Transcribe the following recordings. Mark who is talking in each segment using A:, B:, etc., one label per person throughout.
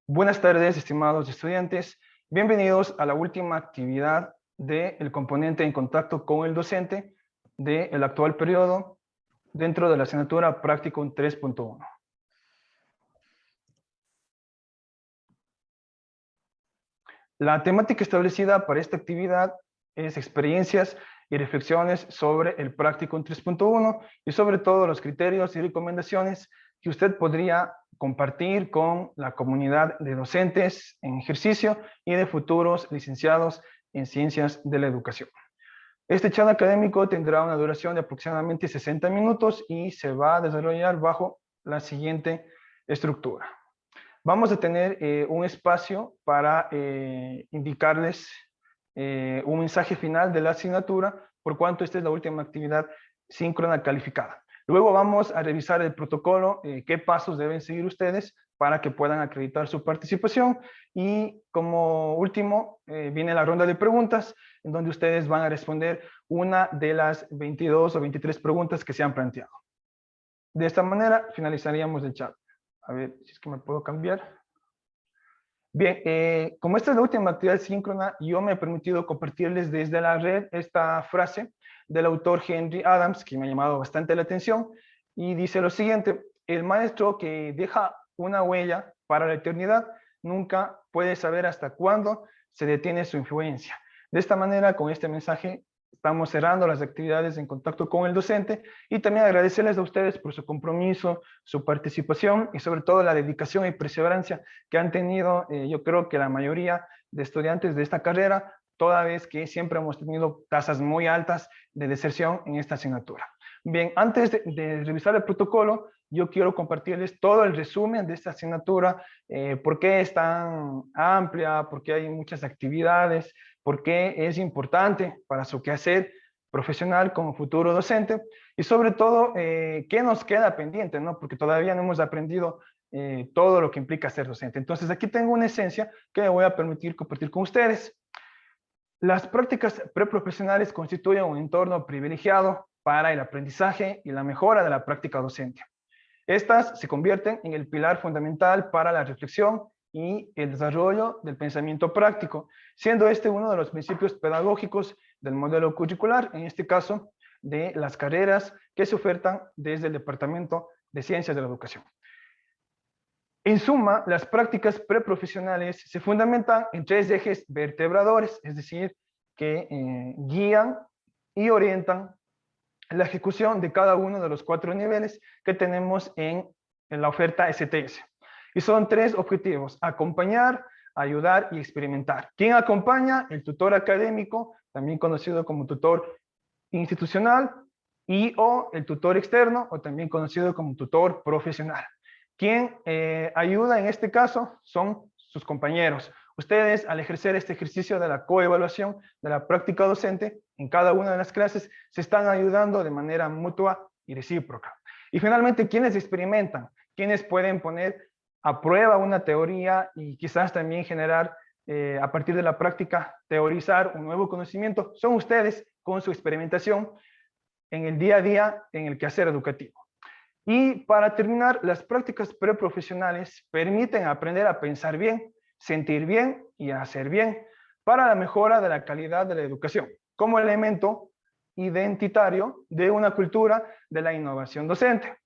A: Buenas tardes, estimados estudiantes. Bienvenidos a la última actividad del componente en contacto con el docente del actual periodo dentro de la asignatura Practicum 3.1. La temática establecida para esta actividad es experiencias y reflexiones sobre el Practicum 3.1 y sobre todo los criterios y recomendaciones que usted podría compartir con la comunidad de docentes en ejercicio y de futuros licenciados en Ciencias de la Educación. Este chat académico tendrá una duración de aproximadamente 60 minutos y se va a desarrollar bajo la siguiente estructura. Vamos a tener un espacio para indicarles un mensaje final de la asignatura, por cuanto esta es la última actividad síncrona calificada. Luego vamos a revisar el protocolo, qué pasos deben seguir ustedes para que puedan acreditar su participación. Y como último, viene la ronda de preguntas, en donde ustedes van a responder una de las 22 o 23 preguntas que se han planteado. De esta manera finalizaríamos el chat. A ver si es que me puedo cambiar. Bien, como esta es la última actividad síncrona, yo me he permitido compartirles desde la red esta frase del autor Henry Adams, que me ha llamado bastante la atención, y dice lo siguiente: el maestro que deja una huella para la eternidad nunca puede saber hasta cuándo se detiene su influencia. De esta manera, con este mensaje, estamos cerrando las actividades en contacto con el docente y también agradecerles a ustedes por su compromiso, su participación y sobre todo la dedicación y perseverancia que han tenido, yo creo que la mayoría de estudiantes de esta carrera, toda vez que siempre hemos tenido tasas muy altas de deserción en esta asignatura. Bien, antes de revisar el protocolo, yo quiero compartirles todo el resumen de esta asignatura, por qué es tan amplia, por qué hay muchas actividades, por qué es importante para su quehacer profesional como futuro docente y sobre todo qué nos queda pendiente, ¿no? Porque todavía no hemos aprendido todo lo que implica ser docente. Entonces aquí tengo una esencia que me voy a permitir compartir con ustedes. Las prácticas preprofesionales constituyen un entorno privilegiado para el aprendizaje y la mejora de la práctica docente. Estas se convierten en el pilar fundamental para la reflexión y el desarrollo del pensamiento práctico, siendo este uno de los principios pedagógicos del modelo curricular, en este caso de las carreras que se ofertan desde el Departamento de Ciencias de la Educación. En suma, las prácticas preprofesionales se fundamentan en tres ejes vertebradores, es decir, que guían y orientan la ejecución de cada uno de los 4 niveles que tenemos en la oferta STS. Y son 3 objetivos: acompañar, ayudar y experimentar. ¿Quién acompaña? El tutor académico, también conocido como tutor institucional, y o el tutor externo, o también conocido como tutor profesional. Quien ayuda en este caso son sus compañeros. Ustedes, al ejercer este ejercicio de la coevaluación de la práctica docente en cada una de las clases, se están ayudando de manera mutua y recíproca. Y finalmente, quienes experimentan, quienes pueden poner a prueba una teoría y quizás también generar, a partir de la práctica, teorizar un nuevo conocimiento, son ustedes con su experimentación en el día a día en el quehacer educativo. Y para terminar, las prácticas preprofesionales permiten aprender a pensar bien, sentir bien y hacer bien para la mejora de la calidad de la educación, como elemento identitario de una cultura de la innovación docente,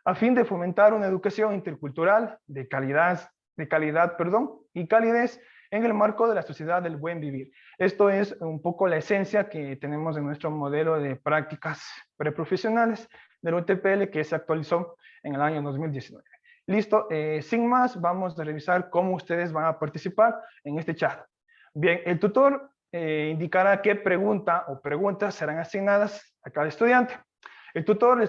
A: a fin de fomentar una educación intercultural de calidad y calidez en el marco de la sociedad del buen vivir. Esto es un poco la esencia que tenemos en nuestro modelo de prácticas preprofesionales del UTPL, que se actualizó en el año 2019. Listo, sin más, vamos a revisar cómo ustedes van a participar en este chat. Bien, el tutor indicará qué pregunta o preguntas serán asignadas a cada estudiante. El tutor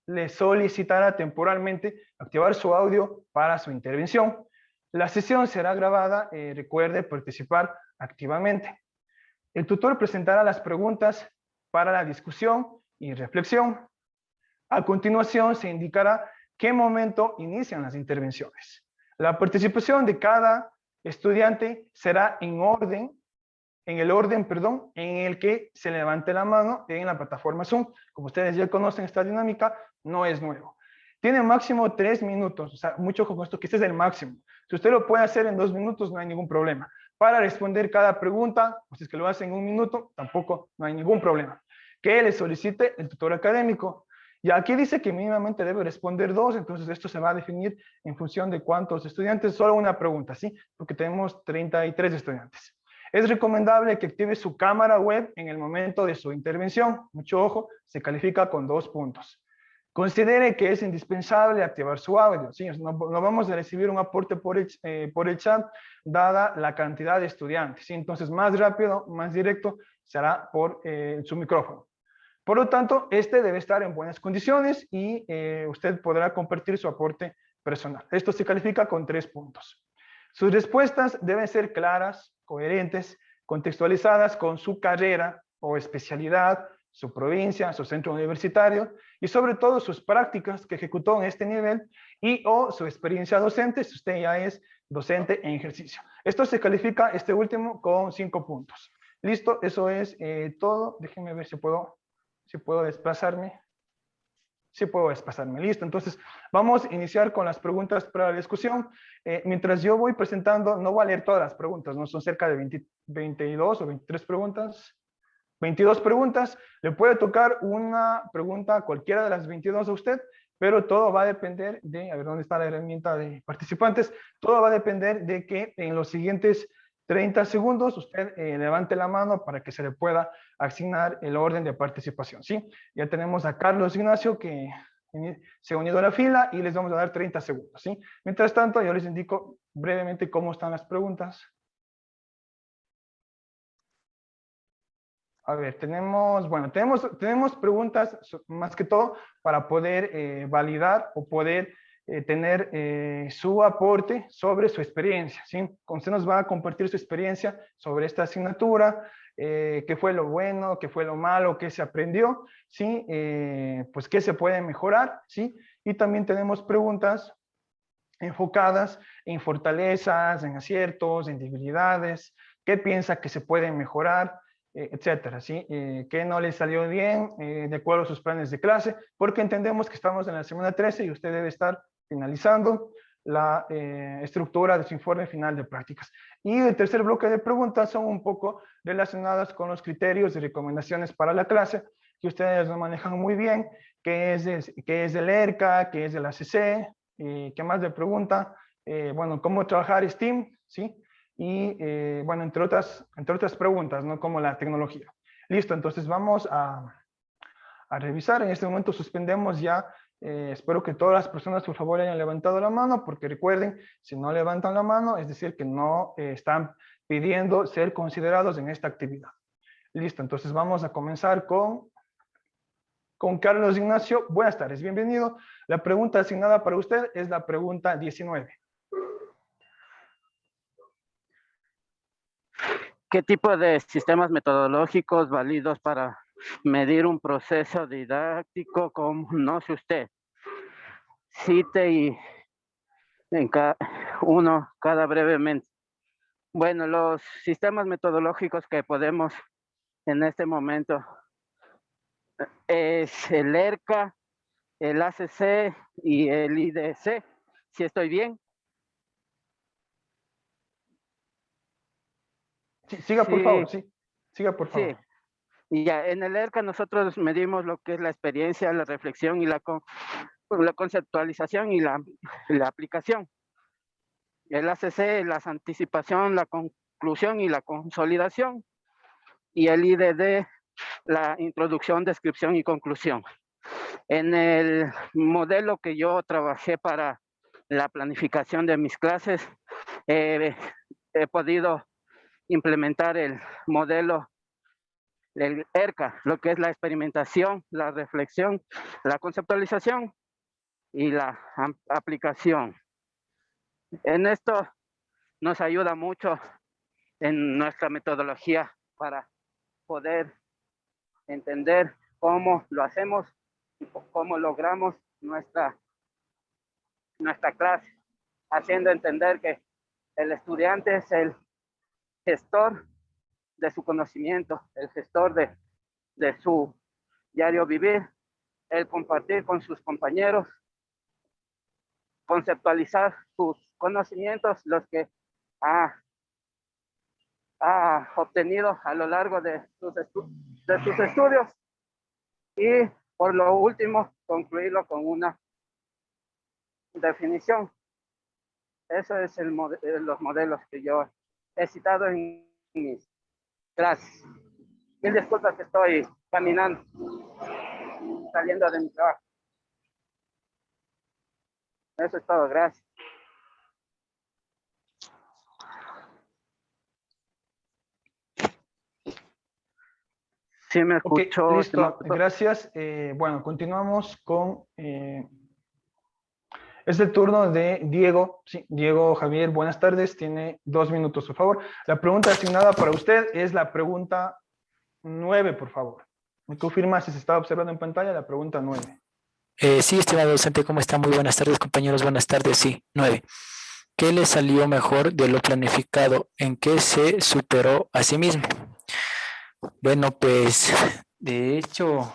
A: le solicitará temporalmente activar su audio para su intervención. La sesión será grabada, recuerde participar activamente. El tutor presentará las preguntas para la discusión y reflexión. A continuación se indicará qué momento inician las intervenciones. La participación de cada estudiante será en el orden en el que se levante la mano en la plataforma Zoom. Como ustedes ya conocen esta dinámica, no es nuevo. Tiene máximo 3 minutos, o sea, mucho ojo con esto, que este es el máximo. Si usted lo puede hacer en 2 minutos, no hay ningún problema. Para responder cada pregunta, o si es que lo hace en 1 minuto, tampoco no hay ningún problema. Que le solicite el tutor académico. Y aquí dice que mínimamente debe responder 2, entonces esto se va a definir en función de cuántos estudiantes, solo una pregunta, ¿sí? Porque tenemos 33 estudiantes. Es recomendable que active su cámara web en el momento de su intervención. Mucho ojo, se califica con 2 puntos. Considere que es indispensable activar su audio. ¿Sí? No vamos a recibir un aporte por el chat, dada la cantidad de estudiantes. ¿Sí? Entonces, más rápido, más directo, será por su micrófono. Por lo tanto, este debe estar en buenas condiciones y usted podrá compartir su aporte personal. Esto se califica con 3 puntos. Sus respuestas deben ser claras, coherentes, contextualizadas con su carrera o especialidad, su provincia, su centro universitario y sobre todo sus prácticas que ejecutó en este nivel y o su experiencia docente si usted ya es docente en ejercicio. Esto se califica, este último, con 5 puntos. Listo, eso es todo. Déjenme ver si puedo desplazarme. Sí puedo desplazarme, listo. Entonces, vamos a iniciar con las preguntas para la discusión. Mientras yo voy presentando, no voy a leer todas las preguntas, ¿no? Son cerca de 22 o 23 preguntas. 22 preguntas, le puede tocar una pregunta a cualquiera de las 22 a usted, pero todo va a depender de, a ver dónde está la herramienta de participantes, todo va a depender de que en los siguientes 30 segundos usted levante la mano para que se le pueda asignar el orden de participación, ¿sí? Ya tenemos a Carlos Ignacio que se ha unido a la fila y les vamos a dar 30 segundos, ¿sí? Mientras tanto, yo les indico brevemente cómo están las preguntas. A ver, tenemos preguntas más que todo para poder validar o poder tener su aporte sobre su experiencia, ¿sí? Usted nos va a compartir su experiencia sobre esta asignatura, qué fue lo bueno, qué fue lo malo, qué se aprendió, ¿sí? Pues qué se puede mejorar, ¿sí? Y también tenemos preguntas enfocadas en fortalezas, en aciertos, en debilidades, qué piensa que se puede mejorar, etcétera, ¿sí? ¿Qué no le salió bien de acuerdo a sus planes de clase? Porque entendemos que estamos en la semana 13 y usted debe estar finalizando la estructura de su informe final de prácticas. Y el tercer bloque de preguntas son un poco relacionadas con los criterios y recomendaciones para la clase, que ustedes lo manejan muy bien, qué es del ERCA, qué es del ACC, ¿qué más le pregunta? Bueno, ¿cómo trabajar STEAM? ¿Sí? Y bueno, entre otras preguntas, ¿no? Como la tecnología. Listo, entonces vamos a revisar. En este momento suspendemos ya. Espero que todas las personas, por favor, hayan levantado la mano, porque recuerden, si no levantan la mano, es decir, que no están pidiendo ser considerados en esta actividad. Listo, entonces vamos a comenzar con Carlos Ignacio. Buenas tardes, bienvenido. La pregunta asignada para usted es la pregunta 19.
B: ¿Qué tipo de sistemas metodológicos válidos para medir un proceso didáctico conoce usted? Cite y en cada brevemente. Bueno, los sistemas metodológicos que podemos en este momento es el ERCA, el ACC y el IDC. ¿Sí estoy bien?
A: Sí, siga, por favor, sí. Siga, por favor.
B: Sí. Y ya, en el ERCA nosotros medimos lo que es la experiencia, la reflexión y la conceptualización y la aplicación. El ACC, la anticipación, la conclusión y la consolidación. Y el IDD, la introducción, descripción y conclusión. En el modelo que yo trabajé para la planificación de mis clases, he podido implementar el modelo del ERCA, lo que es la experimentación, la reflexión, la conceptualización y la aplicación. En esto nos ayuda mucho en nuestra metodología para poder entender cómo lo hacemos y cómo logramos nuestra clase, haciendo entender que el estudiante es el gestor de su conocimiento, el gestor de su diario vivir, el compartir con sus compañeros conceptualizar sus conocimientos, los que ha obtenido a lo largo de sus estudios, y por lo último concluirlo con una definición. Eso es los modelos que yo he citado en mis. Gracias. Mil disculpas que estoy caminando, saliendo de mi trabajo. Eso es todo, gracias. Sí, me escuchó.
A: Okay, listo, gracias. Bueno, continuamos con... es el turno de Diego. Sí, Diego Javier, buenas tardes. Tiene 2 minutos, por favor. La pregunta asignada para usted es la pregunta 9, por favor. ¿Me confirma si se está observando en pantalla la pregunta 9?
C: Sí, estimado docente, ¿cómo está? Muy buenas tardes, compañeros. Buenas tardes, sí. 9. ¿Qué le salió mejor de lo planificado? ¿En qué se superó a sí mismo? Bueno, pues, de hecho,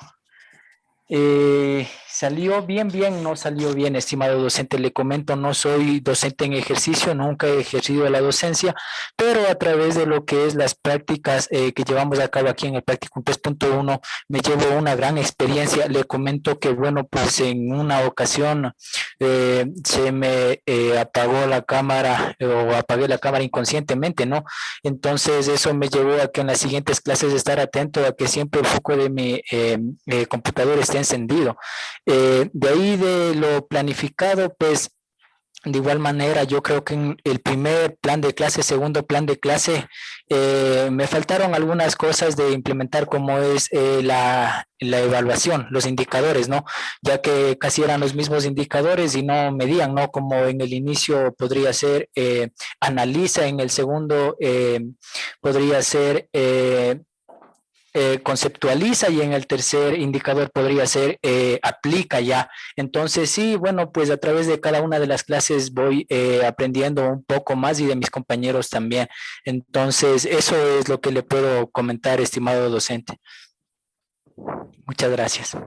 C: salió bien, no salió bien, estimado docente. Le comento, no soy docente en ejercicio, nunca he ejercido la docencia, pero a través de lo que es las prácticas que llevamos a cabo aquí en el Practicum 3.1, me llevo una gran experiencia. Le comento que, bueno, pues en una ocasión se me apagó la cámara o apagué la cámara inconscientemente, ¿no? Entonces eso me llevó a que en las siguientes clases estar atento a que siempre el foco de mi computador esté encendido. De ahí de lo planificado, pues de igual manera, yo creo que en el primer plan de clase, segundo plan de clase, me faltaron algunas cosas de implementar, como es la evaluación, los indicadores, ¿no? Ya que casi eran los mismos indicadores y no medían, ¿no? Como en el inicio podría ser analiza, en el segundo podría ser conceptualiza, y en el tercer indicador podría ser aplica ya. Entonces sí, bueno, pues a través de cada una de las clases voy aprendiendo un poco más, y de mis compañeros también. Entonces eso es lo que le puedo comentar, estimado docente. Muchas gracias.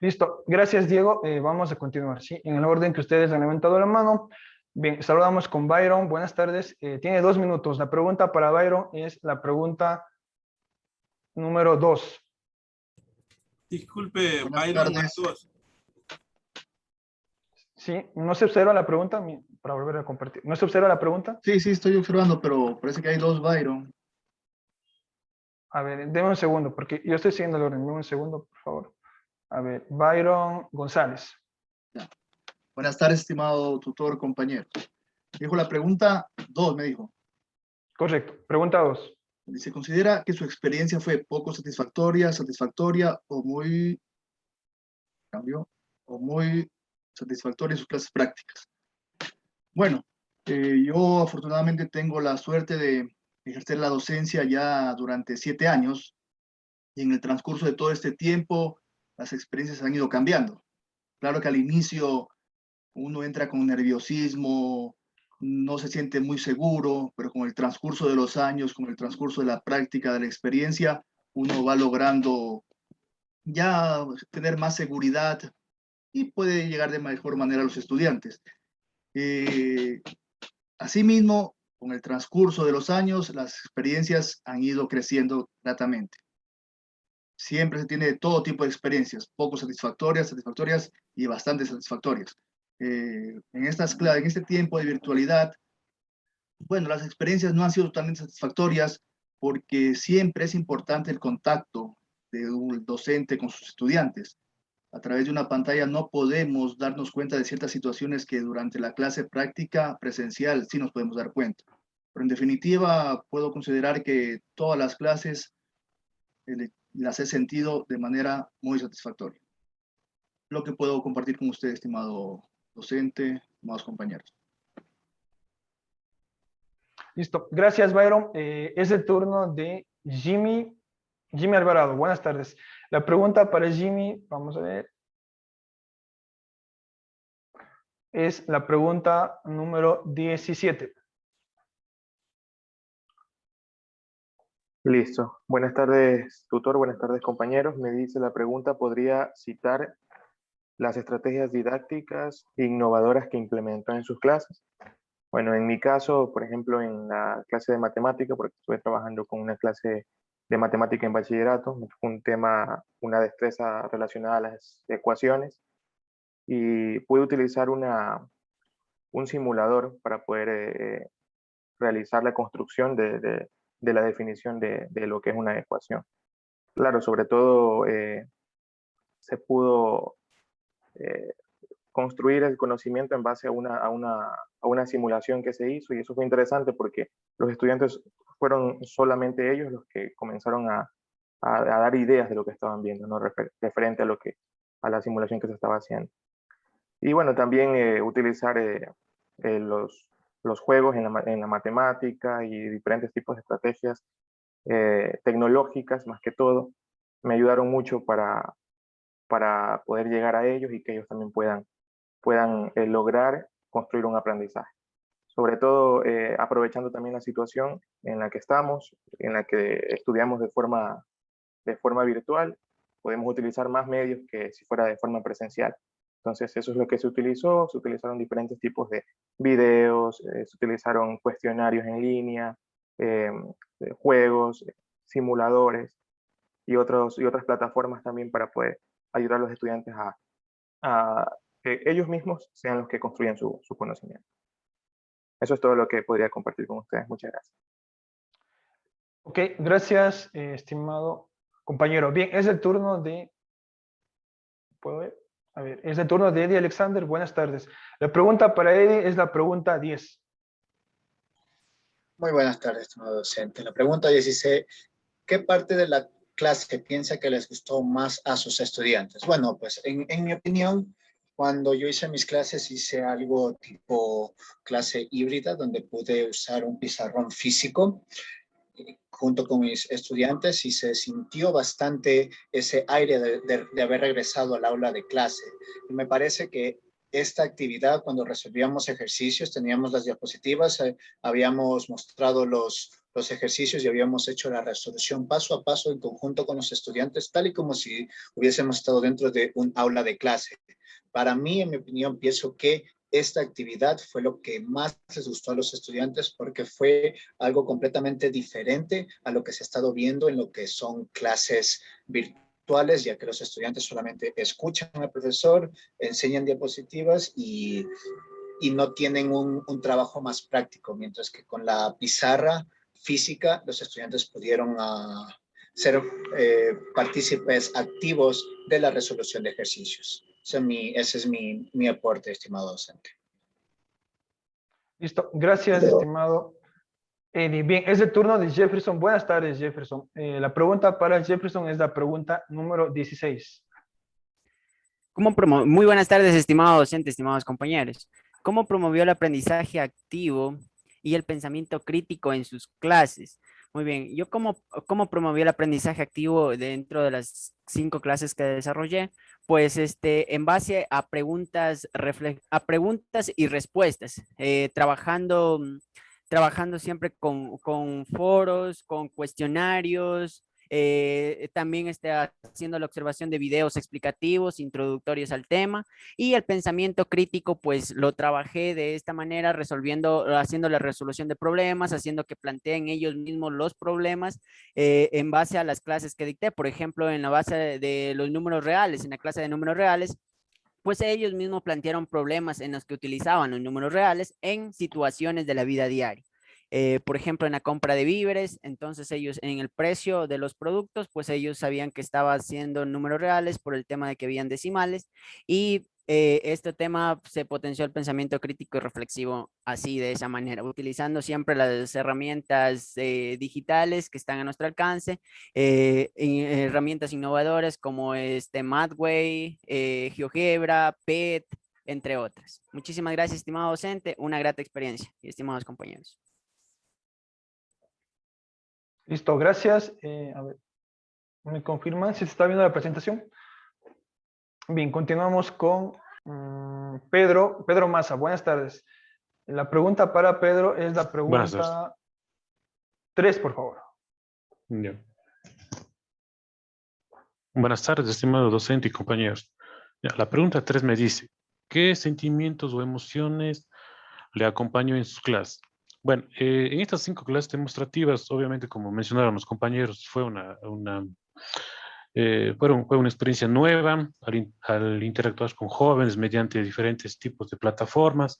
A: Listo, gracias Diego. Vamos a continuar, ¿sí? En el orden que ustedes han levantado la mano. Bien, saludamos con Byron. Buenas tardes. Tiene 2 minutos. La pregunta para Byron es la pregunta número 2.
D: Disculpe,
E: Buenas
D: Byron
E: tardes.
D: Matos.
A: Sí, no se observa la pregunta, para volver a compartir. ¿No se observa la pregunta?
E: Sí, estoy observando, pero parece que hay dos Byron.
A: A ver, deme un segundo, porque yo estoy siguiendo el orden. Deme un segundo, por favor. A ver, Byron González.
E: Ya. Buenas tardes, estimado tutor, compañero. Dijo la pregunta 2, me dijo.
A: Correcto. Pregunta 2.
E: ¿Se considera que su experiencia fue poco satisfactoria, satisfactoria o muy satisfactoria en sus clases prácticas? Bueno, yo afortunadamente tengo la suerte de ejercer la docencia ya durante 7 años, y en el transcurso de todo este tiempo las experiencias han ido cambiando. Claro que al inicio uno entra con nerviosismo, no se siente muy seguro, pero con el transcurso de los años, con el transcurso de la práctica, de la experiencia, uno va logrando ya tener más seguridad y puede llegar de mejor manera a los estudiantes. Asimismo, con el transcurso de los años, las experiencias han ido creciendo gratamente. Siempre se tiene todo tipo de experiencias, poco satisfactorias, satisfactorias y bastante satisfactorias. En este tiempo de virtualidad, bueno, las experiencias no han sido totalmente satisfactorias, porque siempre es importante el contacto de un docente con sus estudiantes. A través de una pantalla no podemos darnos cuenta de ciertas situaciones que durante la clase práctica presencial sí nos podemos dar cuenta. Pero en definitiva, puedo considerar que todas las clases las he sentido de manera muy satisfactoria. Lo que puedo compartir con usted, estimado docente, estimados compañeros.
A: Listo. Gracias, Byron. Es el turno de Jimmy Alvarado. Buenas tardes. La pregunta para Jimmy, vamos a ver, es la pregunta número 17.
D: Listo. Buenas tardes, tutor. Buenas tardes, compañeros. Me dice la pregunta, ¿podría citar las estrategias didácticas innovadoras que implementó en sus clases? Bueno, en mi caso, por ejemplo, en la clase de matemática, porque estuve trabajando con una clase de matemática en bachillerato, me tocó un tema, una destreza relacionada a las ecuaciones, y pude utilizar un simulador para poder realizar la construcción de la definición de lo que es una ecuación. Claro, sobre todo se pudo eh, construir el conocimiento en base a una simulación que se hizo, y eso fue interesante porque los estudiantes fueron solamente ellos los que comenzaron a dar ideas de lo que estaban viendo, ¿no? Referente a, a la simulación que se estaba haciendo. Y bueno, también utilizar los juegos en la matemática y diferentes tipos de estrategias tecnológicas, más que todo, me ayudaron mucho para poder llegar a ellos y que ellos también puedan lograr construir un aprendizaje. Sobre todo aprovechando también la situación en la que estamos, en la que estudiamos de forma virtual, podemos utilizar más medios que si fuera de forma presencial. Entonces eso es lo que se utilizó, se utilizaron diferentes tipos de videos, se utilizaron cuestionarios en línea, eh, juegos, simuladores y otras plataformas también para poder ayudar a los estudiantes a que ellos mismos sean los que construyan su conocimiento. Eso es todo lo que podría compartir con ustedes. Muchas gracias.
A: Ok, gracias, estimado compañero. Bien, es el turno de... ¿Puedo ver? A ver, es el turno de Eddie Alexander. Buenas tardes. La pregunta para Eddie es la pregunta 10.
F: Muy buenas tardes, estimado docente. La pregunta 10 dice, ¿qué parte de la clase piensa que les gustó más a sus estudiantes? Bueno, pues en mi opinión, cuando yo hice mis clases, hice algo tipo clase híbrida, donde pude usar un pizarrón físico junto con mis estudiantes y se sintió bastante ese aire de haber regresado al aula de clase. Y me parece que esta actividad, cuando resolvíamos ejercicios, teníamos las diapositivas, habíamos mostrado los ejercicios y habíamos hecho la resolución paso a paso en conjunto con los estudiantes, tal y como si hubiésemos estado dentro de un aula de clase. Para mí, en mi opinión, pienso que esta actividad fue lo que más les gustó a los estudiantes porque fue algo completamente diferente a lo que se ha estado viendo en lo que son clases virtuales, ya que los estudiantes solamente escuchan al profesor, enseñan diapositivas y no tienen un trabajo más práctico, mientras que con la pizarra física los estudiantes pudieron ser partícipes activos de la resolución de ejercicios. Ese es mi aporte, estimado docente.
A: Listo, gracias, estimado Eddie. Bien, es el turno de Jefferson. Buenas tardes, Jefferson. La pregunta para Jefferson es la pregunta número 16.
G: Muy buenas tardes, estimado docente, estimados compañeros. ¿Cómo promovió el aprendizaje activo y el pensamiento crítico en sus clases? Muy bien, yo cómo promovió el aprendizaje activo dentro de las 5 clases que desarrollé, pues en base a preguntas y respuestas, trabajando siempre con foros, con cuestionarios, también haciendo la observación de videos explicativos, introductorios al tema, y el pensamiento crítico, pues lo trabajé de esta manera, haciendo la resolución de problemas, haciendo que planteen ellos mismos los problemas en base a las clases que dicté. Por ejemplo, en la base de los números reales, en la clase de números reales, pues ellos mismos plantearon problemas en los que utilizaban los números reales en situaciones de la vida diaria. Por ejemplo, en la compra de víveres, entonces ellos en el precio de los productos, pues ellos sabían que estaba haciendo números reales por el tema de que habían decimales, y este tema se potenció el pensamiento crítico y reflexivo así, de esa manera, utilizando siempre las herramientas digitales que están a nuestro alcance, herramientas innovadoras como Mathway, GeoGebra, PET, entre otras. Muchísimas gracias, estimado docente, una grata experiencia, y estimados compañeros.
A: Listo, gracias. A ver, ¿me confirman si se está viendo la presentación? Bien, continuamos con Pedro Maza. Buenas tardes. La pregunta para Pedro es la pregunta 3, por favor.
H: Ya. Buenas tardes, estimado docente y compañeros. Ya, la pregunta 3 me dice, ¿qué sentimientos o emociones le acompañó en sus clases? Bueno, en estas 5 clases demostrativas, obviamente, como mencionaron los compañeros, fue fue una experiencia nueva al interactuar con jóvenes mediante diferentes tipos de plataformas.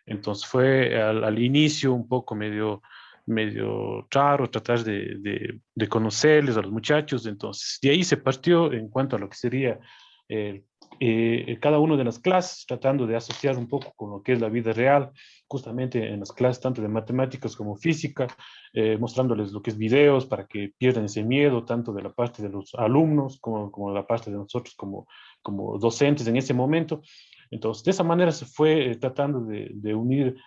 H: Entonces fue al inicio un poco medio raro tratar de conocerles a los muchachos. Entonces de ahí se partió en cuanto a lo que sería cada una de las clases, tratando de asociar un poco con lo que es la vida real, justamente en las clases tanto de matemáticas como física, mostrándoles lo que es videos para que pierdan ese miedo, tanto de la parte de los alumnos como de la parte de nosotros como docentes en ese momento. Entonces, de esa manera se fue tratando de unir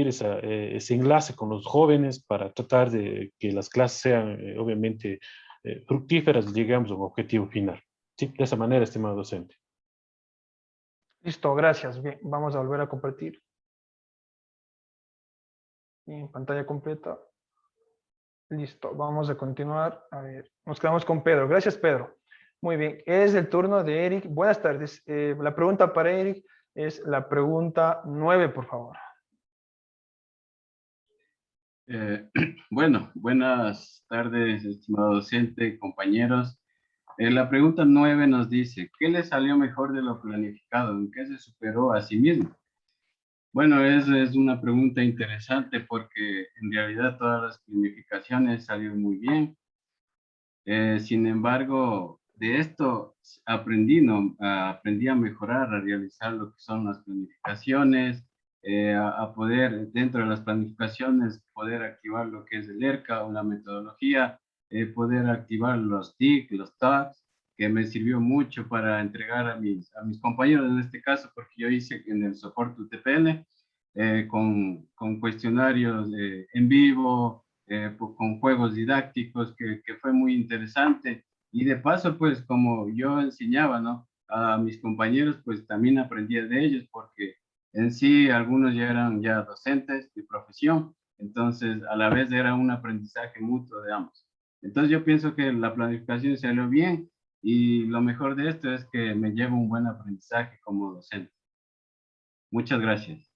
H: ese enlace con los jóvenes para tratar de que las clases sean, obviamente, fructíferas y lleguemos a un objetivo final. Sí, de esa manera, estimado docente.
A: Listo, gracias. Bien, vamos a volver a compartir. En pantalla completa. Listo, vamos a continuar. A ver, nos quedamos con Pedro. Gracias, Pedro. Muy bien, es el turno de Eric. Buenas tardes. La pregunta para Eric es la pregunta 9, por favor.
I: Bueno, buenas tardes, estimado docente, compañeros. La pregunta 9 nos dice, ¿qué le salió mejor de lo planificado? ¿En qué se superó a sí mismo? Bueno, es una pregunta interesante porque en realidad todas las planificaciones salieron muy bien. Sin embargo, de esto aprendí a mejorar, a realizar lo que son las planificaciones, a poder, dentro de las planificaciones, poder activar lo que es el ERCA o la metodología, poder activar los TIC, los tags, que me sirvió mucho para entregar a mis compañeros en este caso, porque yo hice en el soporte UTPL, con cuestionarios en vivo, con juegos didácticos, que fue muy interesante. Y de paso, pues, como yo enseñaba, ¿no?, a mis compañeros, pues también aprendía de ellos, porque en sí algunos ya eran docentes de profesión, entonces a la vez era un aprendizaje mutuo de ambos. Entonces yo pienso que la planificación salió bien y lo mejor de esto es que me llevo un buen aprendizaje como docente. Muchas gracias.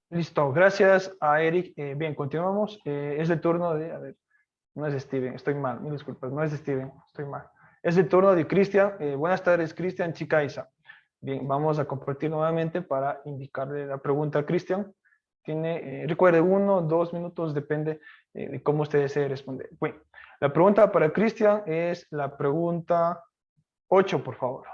A: Listo, gracias a Eric. Bien, continuamos. Es el turno de, a ver, no es de Steven, estoy mal, mil disculpas, no es de Steven, estoy mal. Es el turno de Cristian. Buenas tardes, Cristian Chicaiza. Bien, vamos a compartir nuevamente para indicarle la pregunta a Cristian. Recuerde, 1 o 2 minutos, depende de cómo usted desee responder. Bueno, la pregunta para Cristian es la pregunta 8, por favor.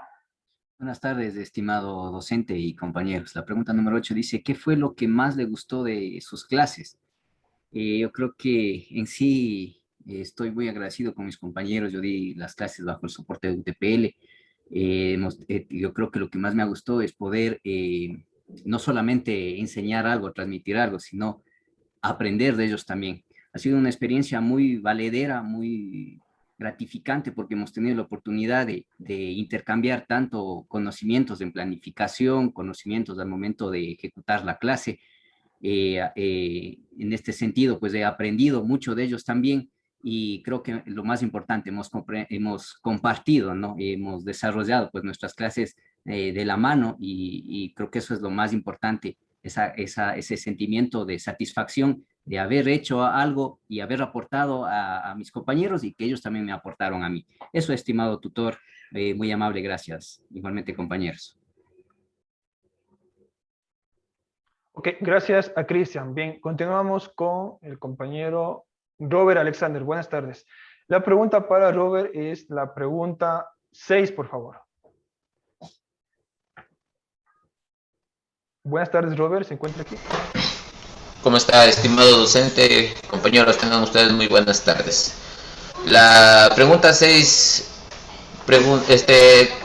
J: Buenas tardes, estimado docente y compañeros. La pregunta número 8 dice, ¿qué fue lo que más le gustó de sus clases? Yo creo que en sí estoy muy agradecido con mis compañeros. Yo di las clases bajo el soporte de UTPL. Yo creo que lo que más me gustó es poder no solamente enseñar algo, transmitir algo, sino aprender de ellos también. Ha sido una experiencia muy valedera, muy gratificante, porque hemos tenido la oportunidad de intercambiar tanto conocimientos en planificación, conocimientos al momento de ejecutar la clase. En este sentido, pues he aprendido mucho de ellos también, y creo que lo más importante, hemos compartido, ¿no? Hemos desarrollado pues nuestras clases de la mano, y creo que eso es lo más importante, ese sentimiento de satisfacción de haber hecho algo y haber aportado a mis compañeros, y que ellos también me aportaron a mí. Eso, estimado tutor, muy amable, gracias. Igualmente, compañeros.
A: Ok, gracias a Cristian. Bien, continuamos con el compañero Robert Alexander. Buenas tardes. La pregunta para Robert es la pregunta 6, por favor. Buenas tardes, Robert. ¿Se encuentra aquí?
K: ¿Cómo está, estimado docente? Compañeros, tengan ustedes muy buenas tardes. La pregunta 6,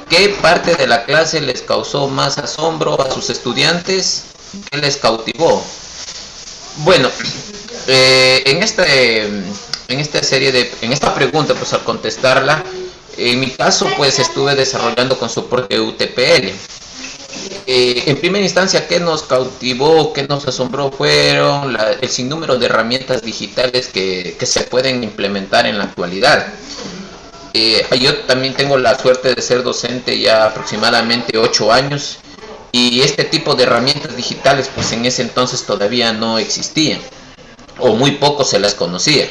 K: ¿qué parte de la clase les causó más asombro a sus estudiantes? ¿Qué les cautivó? Bueno, en esta pregunta, pues al contestarla, en mi caso, pues estuve desarrollando con soporte UTPL. En primera instancia, ¿qué nos cautivó, qué nos asombró? Fueron el sinnúmero de herramientas digitales que se pueden implementar en la actualidad. Yo también tengo la suerte de ser docente ya aproximadamente 8 años y este tipo de herramientas digitales pues en ese entonces todavía no existían o muy poco se las conocía.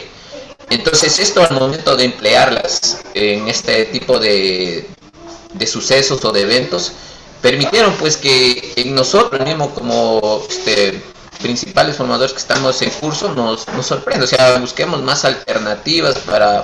K: Entonces esto al momento de emplearlas en este tipo de sucesos o de eventos permitieron pues que en nosotros mismos como principales formadores que estamos en curso nos sorprende, o sea, busquemos más alternativas para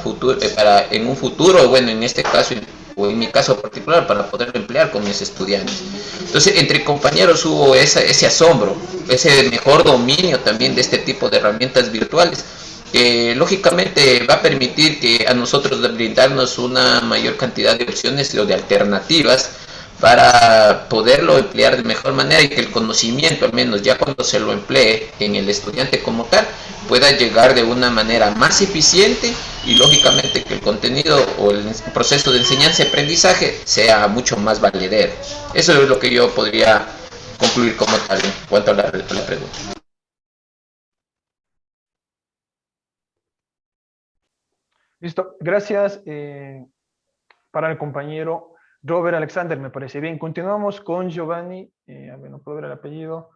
K: en un futuro, bueno, en este caso o en mi caso particular, para poderlo emplear con mis estudiantes. Entonces, entre compañeros hubo ese asombro, ese mejor dominio también de este tipo de herramientas virtuales, que lógicamente va a permitir que a nosotros brindarnos una mayor cantidad de opciones o de alternativas para poderlo emplear de mejor manera y que el conocimiento, al menos ya cuando se lo emplee en el estudiante como tal, pueda llegar de una manera más eficiente y lógicamente que el contenido o el proceso de enseñanza y aprendizaje sea mucho más valedero. Eso es lo que yo podría concluir como tal en cuanto a la pregunta.
A: Listo, gracias para el compañero Robert Alexander, me parece bien. Continuamos con Giovanni, a ver, no puedo ver el apellido.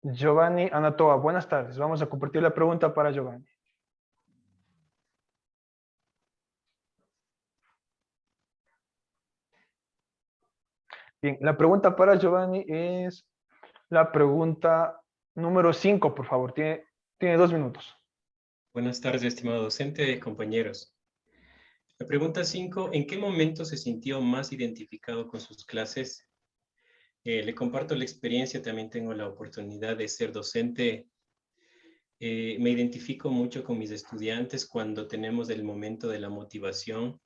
A: Giovanni Anatoa, buenas tardes. Vamos a compartir la pregunta para Giovanni. Bien, la pregunta para Giovanni es la pregunta número 5, por favor. Tiene 2 minutos.
L: Buenas tardes, estimado docente, compañeros. La pregunta 5, ¿en qué momento se sintió más identificado con sus clases? Le comparto la experiencia, también tengo la oportunidad de ser docente. Me identifico mucho con mis estudiantes cuando tenemos el momento de la motivación,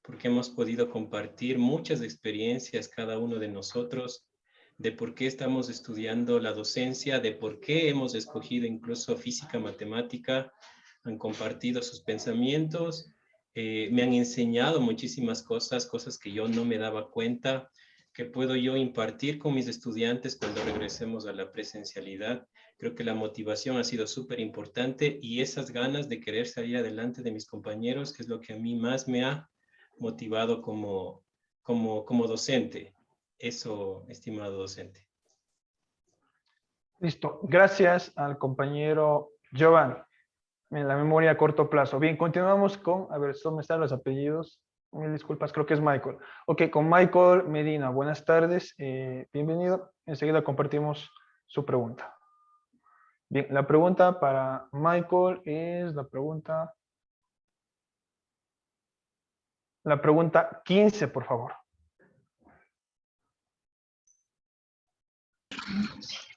L: porque hemos podido compartir muchas experiencias cada uno de nosotros, de por qué estamos estudiando la docencia, de por qué hemos escogido incluso física, matemática, han compartido sus pensamientos, me han enseñado muchísimas cosas que yo no me daba cuenta, que puedo yo impartir con mis estudiantes cuando regresemos a la presencialidad. Creo que la motivación ha sido súper importante y esas ganas de querer salir adelante de mis compañeros es lo que a mí más me ha motivado como docente. Eso, estimado docente.
A: Listo, gracias al compañero Giovanni. En la memoria a corto plazo. Bien, continuamos con, a ver, ¿dónde están los apellidos? Mil disculpas, creo que es Michael. Ok, con Michael Medina. Buenas tardes, bienvenido. Enseguida compartimos su pregunta. Bien, la pregunta para Michael es la pregunta 15, por favor.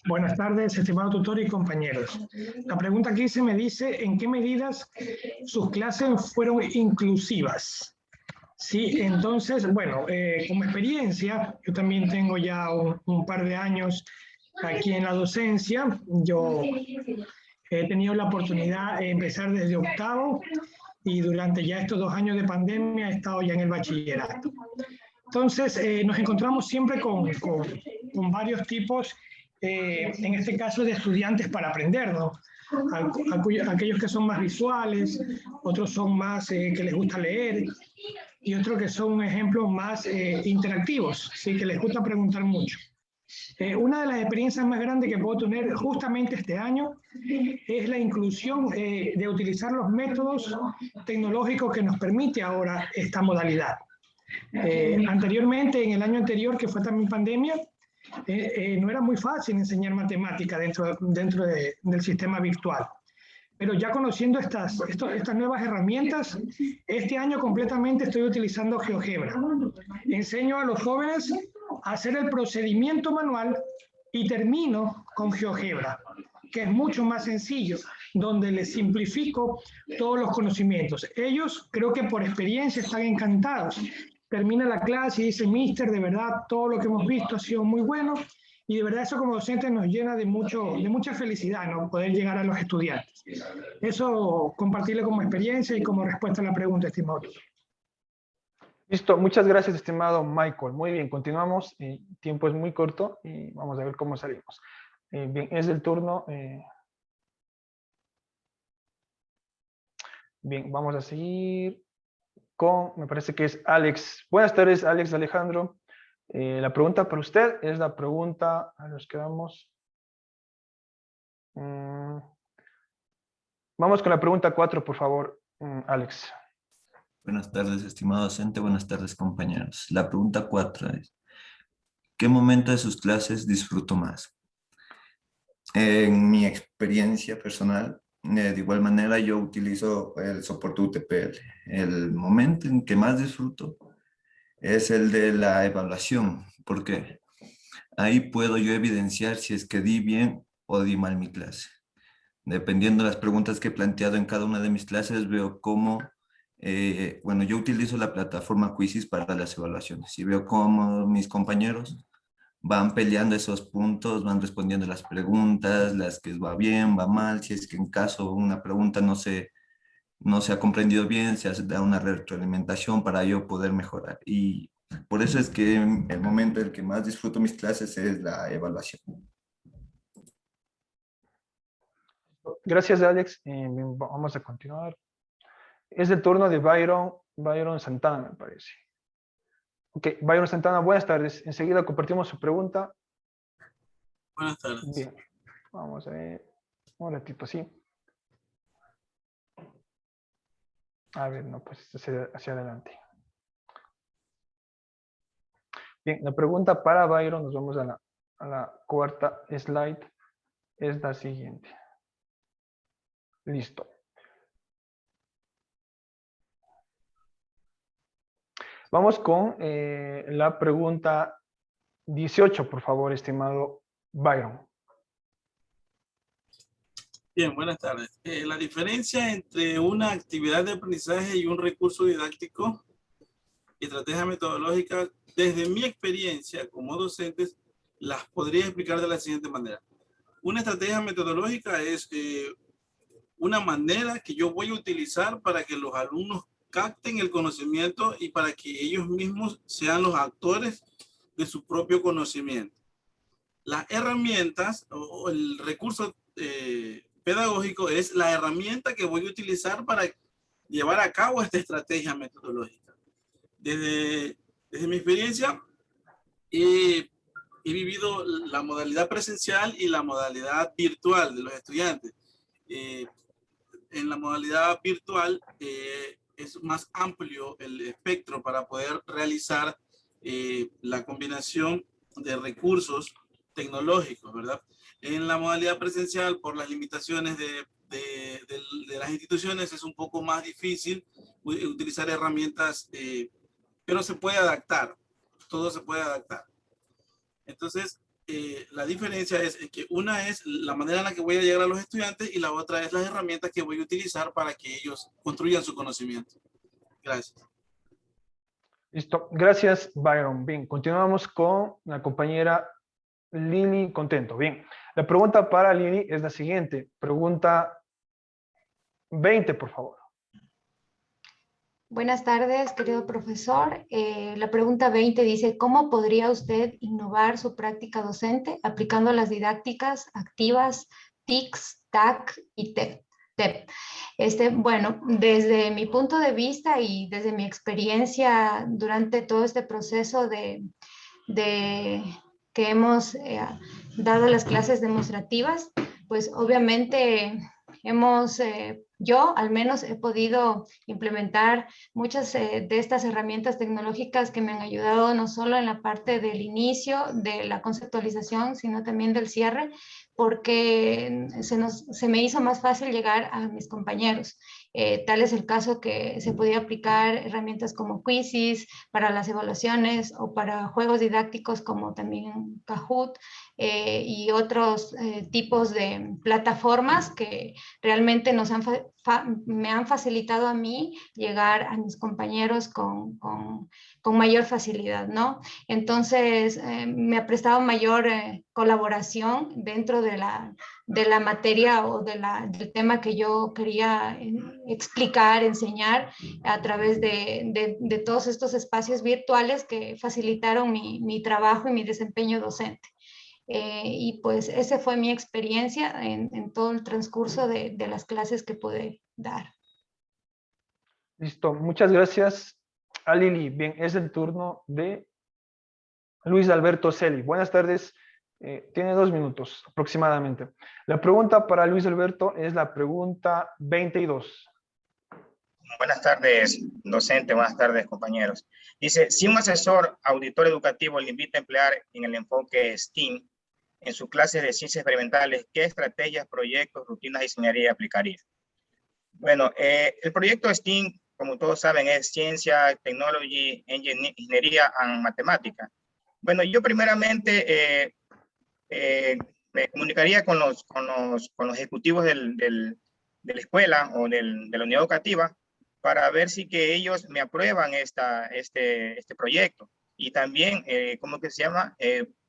M: Buenas tardes, estimado tutor y compañeros. La pregunta 15 me dice, ¿en qué medidas sus clases fueron inclusivas? Sí, entonces, bueno, como experiencia, yo también tengo ya un par de años aquí en la docencia. Yo he tenido la oportunidad de empezar desde octavo y durante ya estos 2 años de pandemia he estado ya en el bachillerato. Entonces, nos encontramos siempre con varios tipos, en este caso de estudiantes para aprender, ¿no? Aquellos que son más visuales, otros son más que les gusta leer y otros que son ejemplos más interactivos, ¿sí? Que les gusta preguntar mucho. Una de las experiencias más grandes que puedo tener justamente este año es la inclusión de utilizar los métodos tecnológicos que nos permite ahora esta modalidad. Anteriormente, en el año anterior, que fue también pandemia, no era muy fácil enseñar matemática dentro del sistema virtual. Pero ya conociendo estas nuevas herramientas, este año completamente estoy utilizando GeoGebra. Enseño a los jóvenes a hacer el procedimiento manual y termino con GeoGebra, que es mucho más sencillo, donde les simplifico todos los conocimientos. Ellos, creo que por experiencia, están encantados. Termina la clase y dice, Mister, de verdad, todo lo que hemos visto ha sido muy bueno. Y de verdad eso como docentes nos llena de mucha felicidad, ¿no? Poder llegar a los estudiantes. Eso compartirlo como experiencia y como respuesta a la pregunta, estimado.
A: Listo, muchas gracias, estimado Michael. Muy bien, continuamos. El tiempo es muy corto y vamos a ver cómo salimos. Bien, es el turno. Bien, vamos a seguir con, me parece que es Alex. Buenas tardes, Alex Alejandro. La pregunta para usted es la pregunta, a los que vamos. Vamos con la pregunta 4, por favor, Alex.
N: Buenas tardes, estimado docente. Buenas tardes, compañeros. La pregunta 4 es, ¿qué momento de sus clases disfruto más? En mi experiencia personal, de igual manera yo utilizo el soporte UTPL. El momento en que más disfruto es el de la evaluación. ¿Por qué? Ahí puedo yo evidenciar si es que di bien o di mal mi clase. Dependiendo de las preguntas que he planteado en cada una de mis clases, veo cómo, bueno, yo utilizo la plataforma Quizzes para las evaluaciones y veo cómo mis compañeros van peleando esos puntos, van respondiendo las preguntas, las que va bien, va mal, si es que en caso una pregunta no se ha comprendido bien, se da una retroalimentación para yo poder mejorar. Y por eso es que el momento en el que más disfruto mis clases es la evaluación.
A: Gracias, Alex. Vamos a continuar. Es el turno de Byron Santana, me parece. Ok, Byron Santana, buenas tardes. Enseguida compartimos su pregunta.
O: Buenas tardes.
A: Bien, vamos a ver. Un ratito, sí. A ver, no, pues hacia adelante. Bien, la pregunta para Byron, nos vamos a la cuarta slide, es la siguiente. Listo. Vamos con la pregunta 18, por favor, estimado Byron.
O: Bien, buenas tardes. La diferencia entre una actividad de aprendizaje y un recurso didáctico y estrategia metodológica, desde mi experiencia como docentes, las podría explicar de la siguiente manera. Una estrategia metodológica es una manera que yo voy a utilizar para que los alumnos capten el conocimiento y para que ellos mismos sean los actores de su propio conocimiento. Las herramientas o el recurso pedagógico es la herramienta que voy a utilizar para llevar a cabo esta estrategia metodológica. Desde mi experiencia, he vivido la modalidad presencial y la modalidad virtual de los estudiantes. En la modalidad virtual es más amplio el espectro para poder realizar la combinación de recursos tecnológicos, ¿verdad? En la modalidad presencial, por las limitaciones de las instituciones, es un poco más difícil utilizar herramientas, pero se puede adaptar, todo se puede adaptar. Entonces, la diferencia es que una es la manera en la que voy a llegar a los estudiantes y la otra es las herramientas que voy a utilizar para que ellos construyan su conocimiento. Gracias.
A: Listo. Gracias, Byron. Bien, continuamos con la compañera Lili Contento. Bien, la pregunta para Lili es la siguiente. Pregunta 20, por favor.
P: Buenas tardes, querido profesor. La pregunta 20 dice, ¿cómo podría usted innovar su práctica docente aplicando las didácticas activas TICS, TAC y TEP? Bueno, desde mi punto de vista y desde mi experiencia durante todo este proceso que hemos dado las clases demostrativas, pues obviamente yo al menos he podido implementar muchas de estas herramientas tecnológicas que me han ayudado no solo en la parte del inicio, de la conceptualización, sino también del cierre, porque se me hizo más fácil llegar a mis compañeros. Tal es el caso que se podía aplicar herramientas como Quizzes para las evaluaciones o para juegos didácticos como también Kahoot y otros tipos de plataformas que realmente nos han me han facilitado a mí llegar a mis compañeros con mayor facilidad, ¿no? Entonces, me ha prestado mayor colaboración dentro de la materia o del tema que yo quería explicar, enseñar a través de todos estos espacios virtuales que facilitaron mi trabajo y mi desempeño docente. Y pues esa fue mi experiencia en todo el transcurso de las clases que pude dar.
A: Listo, muchas gracias a Lili. Bien, es el turno de Luis Alberto Celi. Buenas tardes, tiene 2 minutos aproximadamente. La pregunta para Luis Alberto es la pregunta 22.
Q: Buenas tardes, docente. Buenas tardes, compañeros. Dice, si un asesor auditor educativo le invita a emplear en el enfoque STEAM en su clase de ciencias experimentales, ¿qué estrategias, proyectos, rutinas diseñaría y aplicaría? Bueno, el proyecto STEAM, como todos saben, es Ciencia, Technology, Ingeniería y Matemática. Bueno, yo primeramente me comunicaría con los ejecutivos de la escuela o de la unidad educativa para ver si que ellos me aprueban este proyecto. Y también, ¿cómo que se llama?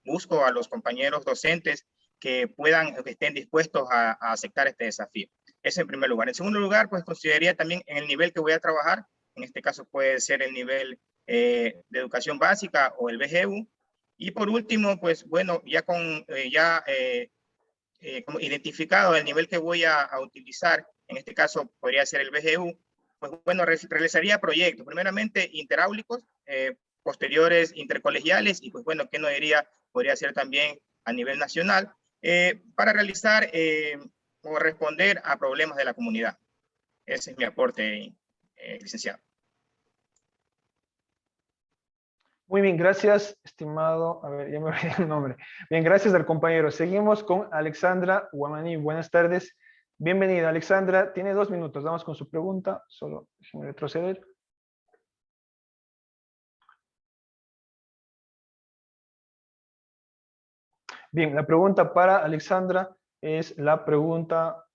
Q: Busco a los compañeros docentes que estén dispuestos a aceptar este desafío. Eso en primer lugar. En segundo lugar, pues consideraría también en el nivel que voy a trabajar. En este caso puede ser el nivel de educación básica o el BGU. Y por último, pues bueno, ya como identificado el nivel que voy a utilizar, en este caso podría ser el BGU, pues bueno, realizaría proyectos, primeramente interáulicos, posteriores intercolegiales y pues bueno, ¿qué no diría? Podría ser también a nivel nacional, para realizar o responder a problemas de la comunidad. Ese es mi aporte, licenciado.
A: Muy bien, gracias, estimado. A ver, ya me olvidé el nombre. Bien, gracias al compañero. Seguimos con Alexandra Guamaní. Buenas tardes. Bienvenida, Alexandra. Tiene 2 minutos. Vamos con su pregunta. Solo déjeme retroceder. Bien, la pregunta para Alexandra es la pregunta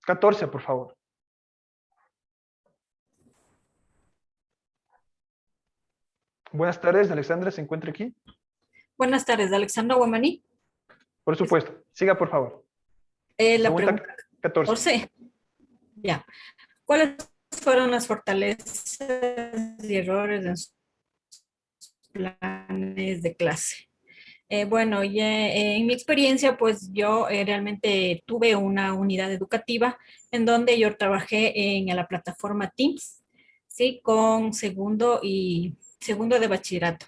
A: 14, por favor. Buenas tardes, Alexandra, ¿se encuentra aquí?
R: Buenas tardes, Alexandra Guamaní.
A: Por supuesto. Siga, por favor.
R: La pregunta 14. Ya. ¿Cuáles fueron las fortalezas y errores en sus planes de clase? Bueno, en mi experiencia, pues yo realmente tuve una unidad educativa en donde yo trabajé en la plataforma Teams, ¿sí? Con segundo de bachillerato.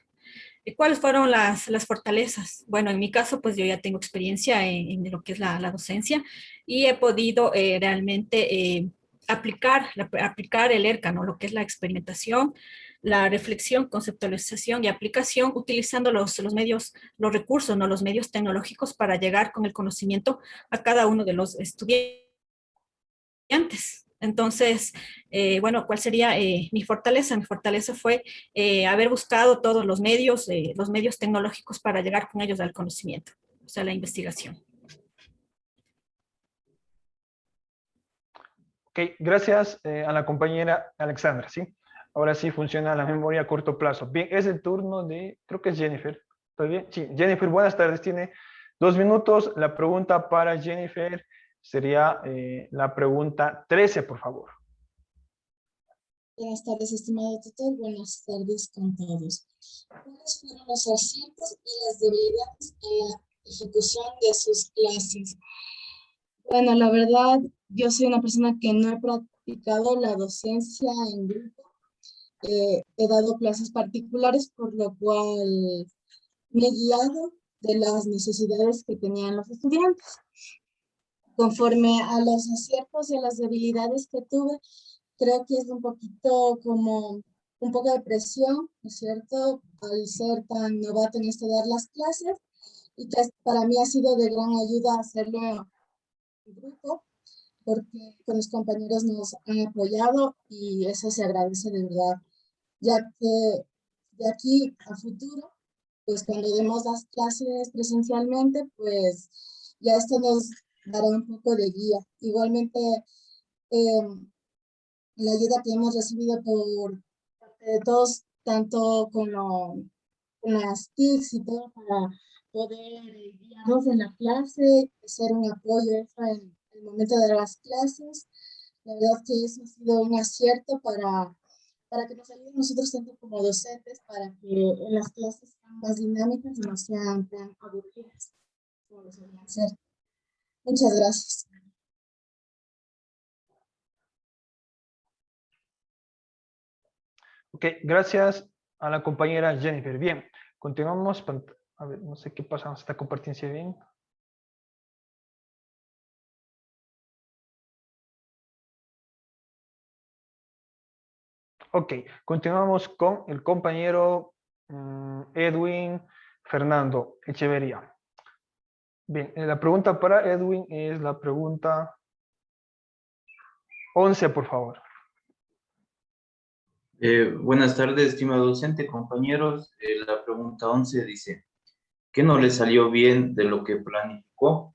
R: ¿Cuáles fueron las fortalezas? Bueno, en mi caso, pues yo ya tengo experiencia en lo que es la docencia y he podido realmente aplicar el ERCA, ¿no? Lo que es la experimentación, la reflexión, conceptualización y aplicación, utilizando los medios, los recursos, ¿no? Los medios tecnológicos para llegar con el conocimiento a cada uno de los estudiantes. Entonces, bueno, ¿cuál sería mi fortaleza? Mi fortaleza fue haber buscado todos los medios tecnológicos para llegar con ellos al conocimiento, o sea, la investigación.
A: Ok, gracias a la compañera Alexandra, ¿sí? Ahora sí funciona la memoria a corto plazo. Bien, es el turno de, creo que es Jennifer. ¿Está bien? Sí, Jennifer, buenas tardes. Tiene 2 minutos. La pregunta para Jennifer sería la pregunta 13, por favor.
S: Buenas tardes, estimado tutor. Buenas tardes con todos. ¿Cuáles fueron los aciertos y las debilidades en la ejecución de sus clases? Bueno, la verdad, yo soy una persona que no he practicado la docencia en grupo. He dado clases particulares, por lo cual me he guiado de las necesidades que tenían los estudiantes. Conforme a los aciertos y a las debilidades que tuve, creo que es un poquito como un poco de presión, ¿no es cierto?, al ser tan novato en esto de dar las clases, y que para mí ha sido de gran ayuda hacerlo en grupo, porque con los compañeros nos han apoyado y eso se agradece de verdad, ya que de aquí a futuro, pues cuando demos las clases presencialmente, pues ya esto nos dará un poco de guía. Igualmente, la ayuda que hemos recibido por parte de todos, tanto con las TICs y todo, para poder guiarnos en la clase, ser un apoyo extra en el momento de las clases. La verdad que eso ha sido un acierto para que nos ayuden nosotros tanto como docentes, para que en las clases sean más dinámicas y no sean tan aburridas como lo solían ser. Muchas gracias.
A: Ok, gracias a la compañera Jennifer. Bien, continuamos. A ver, no sé qué pasa, ¿se está compartiendo bien? Ok, continuamos con el compañero Edwin Fernando Echeverría. Bien, la pregunta para Edwin es la pregunta 11, por favor.
T: Buenas tardes, estimado docente, compañeros. La pregunta 11 dice, ¿qué no le salió bien de lo que planificó?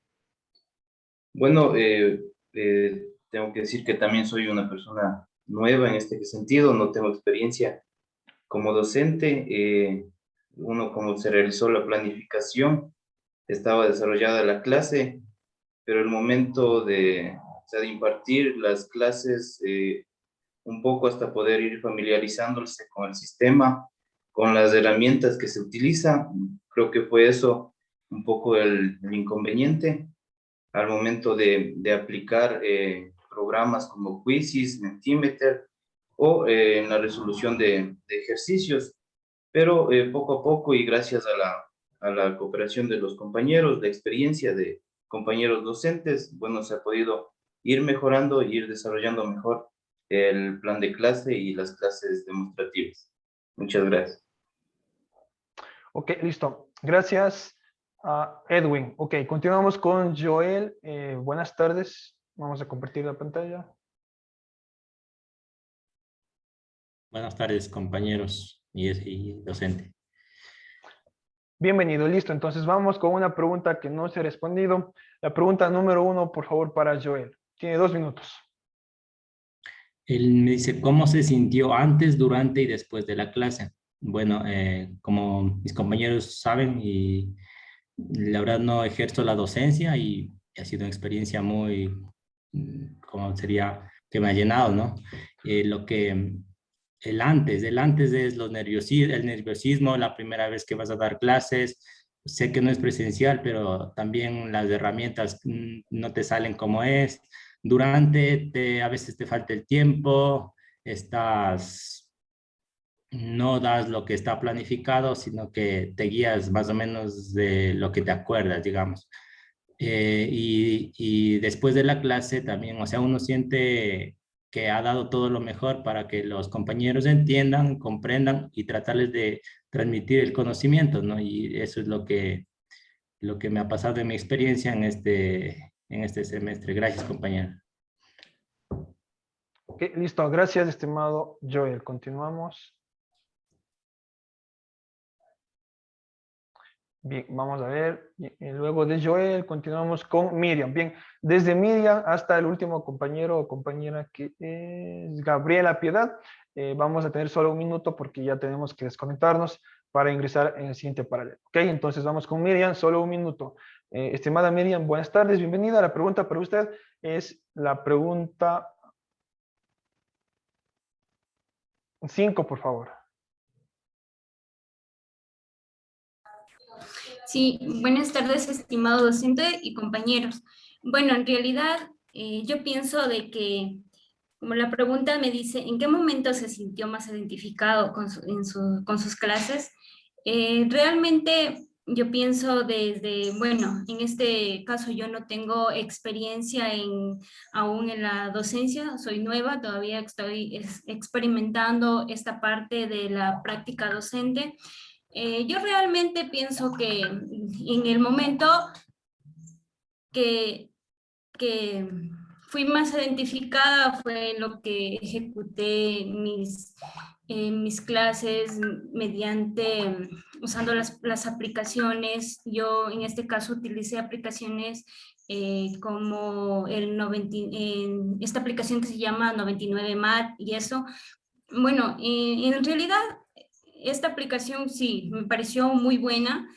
T: Bueno, tengo que decir que también soy una persona nueva en este sentido, no tengo experiencia como docente. Uno, como se realizó la planificación, estaba desarrollada la clase, pero el momento de impartir las clases, un poco hasta poder ir familiarizándose con el sistema, con las herramientas que se utilizan. Creo que fue eso un poco el inconveniente al momento de aplicar programas como Quizzes, Mentimeter o en la resolución de ejercicios. Pero poco a poco y gracias a la cooperación de los compañeros, la experiencia de compañeros docentes, bueno, se ha podido ir mejorando e ir desarrollando mejor el plan de clase y las clases demostrativas. Muchas gracias.
A: Ok, listo. Gracias a Edwin. Ok, continuamos con Joel. Buenas tardes. Vamos a compartir la pantalla.
U: Buenas tardes, compañeros y docente.
A: Bienvenido, listo. Entonces vamos con una pregunta que no se ha respondido. La pregunta número 1, por favor, para Joel. Tiene 2 minutos.
U: Él me dice, ¿cómo se sintió antes, durante y después de la clase? Bueno, como mis compañeros saben, y la verdad no ejerzo la docencia y ha sido una experiencia muy, como sería, que me ha llenado, ¿no? El antes es el nerviosismo, la primera vez que vas a dar clases. Sé que no es presencial, pero también las herramientas no te salen como es. A veces te falta el tiempo, no das lo que está planificado, sino que te guías más o menos de lo que te acuerdas, digamos. Y después de la clase también, o sea, uno siente que ha dado todo lo mejor para que los compañeros entiendan, comprendan y tratarles de transmitir el conocimiento, ¿no? Y eso es lo que me ha pasado en mi experiencia en este semestre. Gracias, compañero.
A: Ok, listo. Gracias, estimado Joel. Continuamos. Bien, vamos a ver. Y luego de Joel, continuamos con Miriam. Bien, desde Miriam hasta el último compañero o compañera que es Gabriela Piedad. Vamos a tener solo un minuto porque ya tenemos que desconectarnos para ingresar en el siguiente paralelo. Ok, entonces vamos con Miriam, solo un minuto. Estimada Miriam, buenas tardes, bienvenida. La pregunta para usted es la pregunta 5, por favor.
V: Sí, buenas tardes, estimado docente y compañeros. Bueno, en realidad yo pienso de que, como la pregunta me dice, ¿en qué momento se sintió más identificado con sus clases? Realmente yo pienso bueno, en este caso yo no tengo experiencia aún en la docencia, soy nueva, todavía estoy experimentando esta parte de la práctica docente. Yo realmente pienso que en el momento que fui más identificada fue lo que ejecuté mis clases usando las aplicaciones. Yo en este caso utilicé aplicaciones como esta aplicación que se llama 99 Mat y eso. Bueno, en realidad esta aplicación sí, me pareció muy buena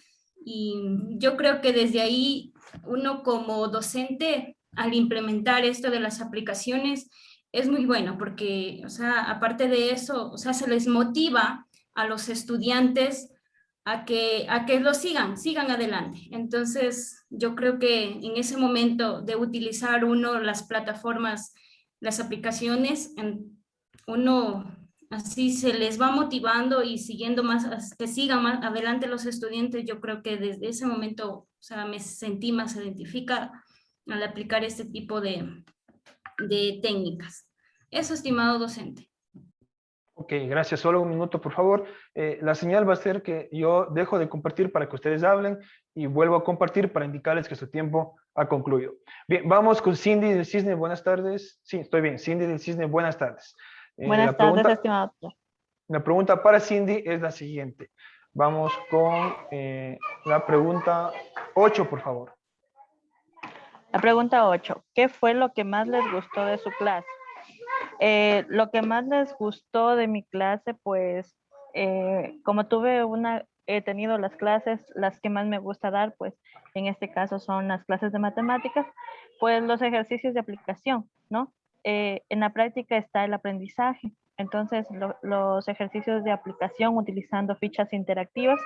V: y yo creo que desde ahí uno como docente al implementar esto de las aplicaciones es muy bueno porque, o sea, aparte de eso, o sea, se les motiva a los estudiantes a que lo sigan adelante. Entonces, yo creo que en ese momento de utilizar uno las plataformas, las aplicaciones, uno así se les va motivando y siguiendo más, que sigan más adelante los estudiantes. Yo creo que desde ese momento, o sea, me sentí más identificada al aplicar este tipo de técnicas. Eso, estimado docente.
A: Ok, gracias. Solo un minuto, por favor. La señal va a ser que yo dejo de compartir para que ustedes hablen y vuelvo a compartir para indicarles que su tiempo ha concluido. Bien, vamos con Cindy del Cisne. Buenas tardes. Sí, estoy bien. Cindy del Cisne, buenas tardes.
B: Buenas tardes, estimado doctor.
A: La pregunta para Cindy es la siguiente. Vamos con la pregunta 8, por favor.
B: La pregunta 8. ¿Qué fue lo que más les gustó de su clase? Lo que más les gustó de mi clase, pues, como he tenido las clases, las que más me gusta dar, pues, en este caso son las clases de matemáticas, pues los ejercicios de aplicación, ¿no? En la práctica está el aprendizaje. Entonces, los ejercicios de aplicación utilizando fichas interactivas,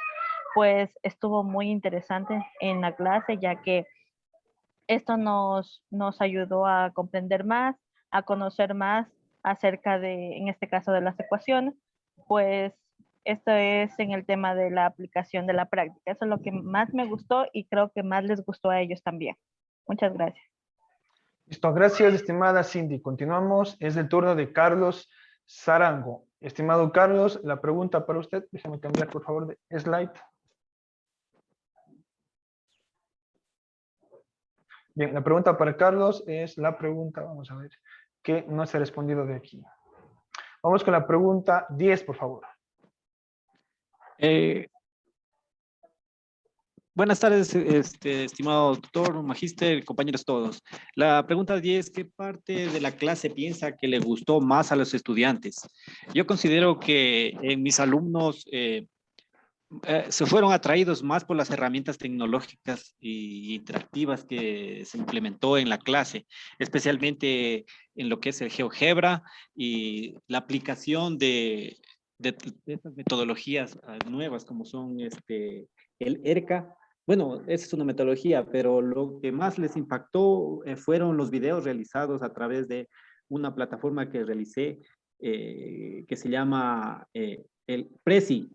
B: pues, estuvo muy interesante en la clase, ya que esto nos ayudó a comprender más, a conocer más acerca de, en este caso, de las ecuaciones. Pues esto es en el tema de la aplicación de la práctica. Eso es lo que más me gustó y creo que más les gustó a ellos también. Muchas gracias.
A: Listo, gracias, estimada Cindy. Continuamos. Es el turno de Carlos Sarango. Estimado Carlos, la pregunta para usted. Déjame cambiar, por favor, de slide. Bien, la pregunta para Carlos es la pregunta, vamos a ver, que no se ha respondido de aquí. Vamos con la pregunta 10, por favor.
C: Buenas tardes, estimado doctor, magíster, compañeros todos. La pregunta 10, ¿qué parte de la clase piensa que le gustó más a los estudiantes? Yo considero que en mis alumnos se fueron atraídos más por las herramientas tecnológicas e interactivas que se implementó en la clase, especialmente en lo que es el GeoGebra y la aplicación de estas metodologías nuevas como son el ERCA. Bueno, esa es una metodología, pero lo que más les impactó fueron los videos realizados a través de una plataforma que realicé que se llama el Prezi.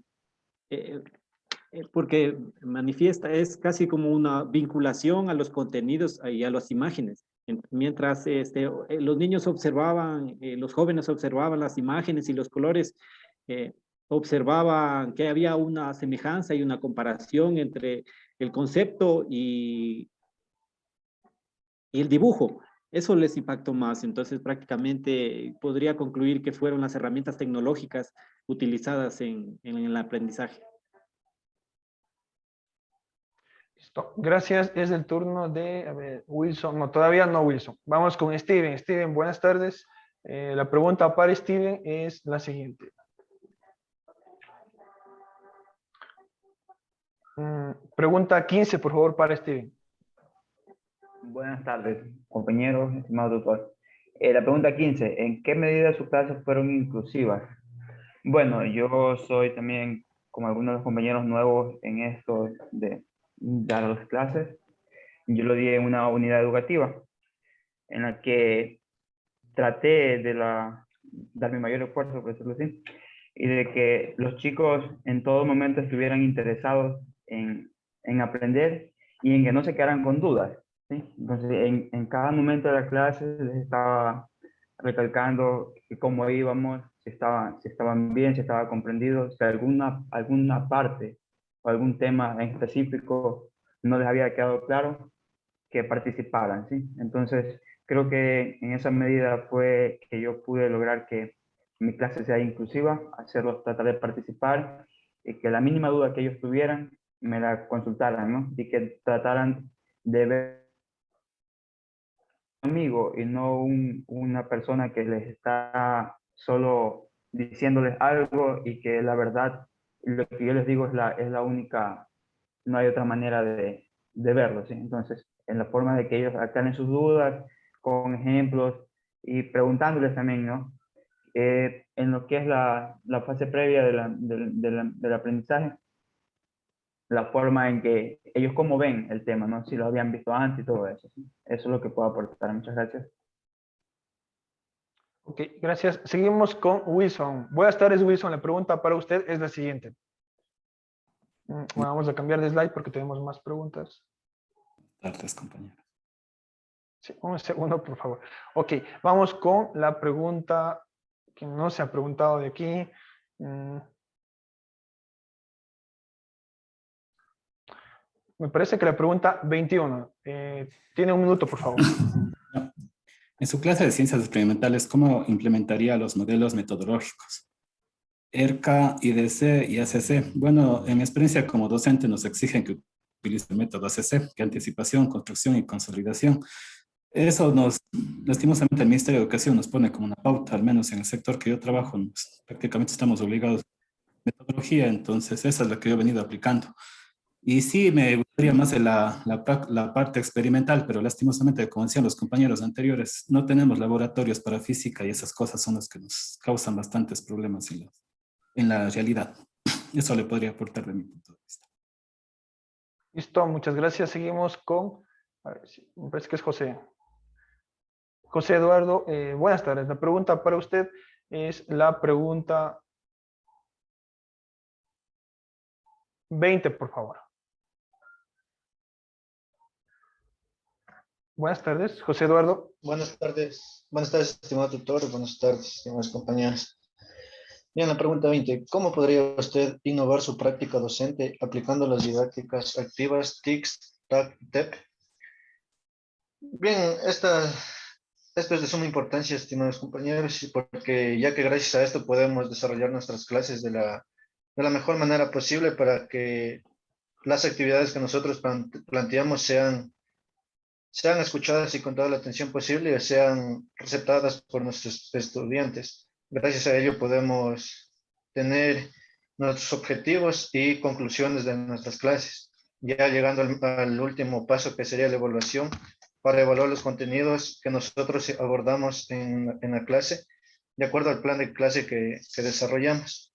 C: Porque manifiesta, es casi como una vinculación a los contenidos y a las imágenes. Mientras los niños observaban, los jóvenes observaban las imágenes y los colores, observaban que había una semejanza y una comparación entre el concepto y el dibujo. Eso les impactó más. Entonces, prácticamente podría concluir que fueron las herramientas tecnológicas utilizadas en el aprendizaje.
A: Listo. Gracias. Es el turno de, a ver, Wilson. No, todavía no, Wilson. Vamos con Steven. Steven, buenas tardes. La pregunta para Steven es la siguiente. Pregunta 15, por favor, para Steven.
W: Buenas tardes, compañeros, estimado doctor. La pregunta 15, ¿en qué medida sus clases fueron inclusivas? Bueno, yo soy también, como algunos de los compañeros nuevos en esto de dar las clases. Yo lo di en una unidad educativa en la que traté de dar mi mayor esfuerzo, por decirlo así, y de que los chicos en todo momento estuvieran interesados en aprender y en que no se quedaran con dudas, ¿sí? Entonces, en cada momento de la clase les estaba recalcando cómo íbamos, si estaban bien, si estaba comprendido, si alguna parte o algún tema en específico no les había quedado claro, que participaran, ¿sí? Entonces, creo que en esa medida fue que yo pude lograr que mi clase sea inclusiva, hacerlos tratar de participar y que la mínima duda que ellos tuvieran me la consultaran, ¿no? Y que trataran de ver amigo y no una persona que les está solo diciéndoles algo y que la verdad, lo que yo les digo es la única, no hay otra manera de verlo, ¿sí? Entonces, en la forma de que ellos aclaren sus dudas, con ejemplos y preguntándoles también, ¿no? En lo que es la fase previa del aprendizaje, la forma en que ellos cómo ven el tema, ¿no? Si lo habían visto antes y todo eso, ¿sí? Eso es lo que puedo aportar. Muchas gracias.
A: Ok, gracias. Seguimos con Wilson. Buenas tardes, Wilson. La pregunta para usted es la siguiente. Bueno, vamos a cambiar de slide porque tenemos más preguntas.
D: Buenas tardes, compañero.
A: Sí, un segundo, por favor. Ok, vamos con la pregunta que no se ha preguntado de aquí. Me parece que la pregunta 21. Tiene un minuto, por favor.
D: En su clase de ciencias experimentales, ¿cómo implementaría los modelos metodológicos? ERCA, IDC y ACC. Bueno, en mi experiencia como docente nos exigen que utilice el método ACC, que es anticipación, construcción y consolidación. Eso lastimosamente el Ministerio de Educación nos pone como una pauta, al menos en el sector que yo trabajo, prácticamente estamos obligados a metodología, entonces esa es la que yo he venido aplicando. Y sí, me gustaría más de la parte experimental, pero lastimosamente, como decían los compañeros anteriores, no tenemos laboratorios para física y esas cosas son las que nos causan bastantes problemas en la realidad. Eso le podría aportar de mi punto de vista.
A: Listo, muchas gracias. Seguimos con, a ver, me parece que es José. José Eduardo, buenas tardes. La pregunta para usted es la pregunta 20, por favor. Buenas tardes, José Eduardo.
E: Buenas tardes, estimado tutor, buenas tardes, estimados compañeros. Bien, la pregunta 20, ¿cómo podría usted innovar su práctica docente aplicando las didácticas activas TICS, TAC, TEP? Bien, esto es de suma importancia, estimados compañeros, porque ya que gracias a esto podemos desarrollar nuestras clases de la mejor manera posible para que las actividades que nosotros planteamos sean escuchadas y con toda la atención posible, sean receptadas por nuestros estudiantes. Gracias a ello podemos tener nuestros objetivos y conclusiones de nuestras clases. Ya llegando al último paso, que sería la evaluación, para evaluar los contenidos que nosotros abordamos en la clase, de acuerdo al plan de clase que desarrollamos.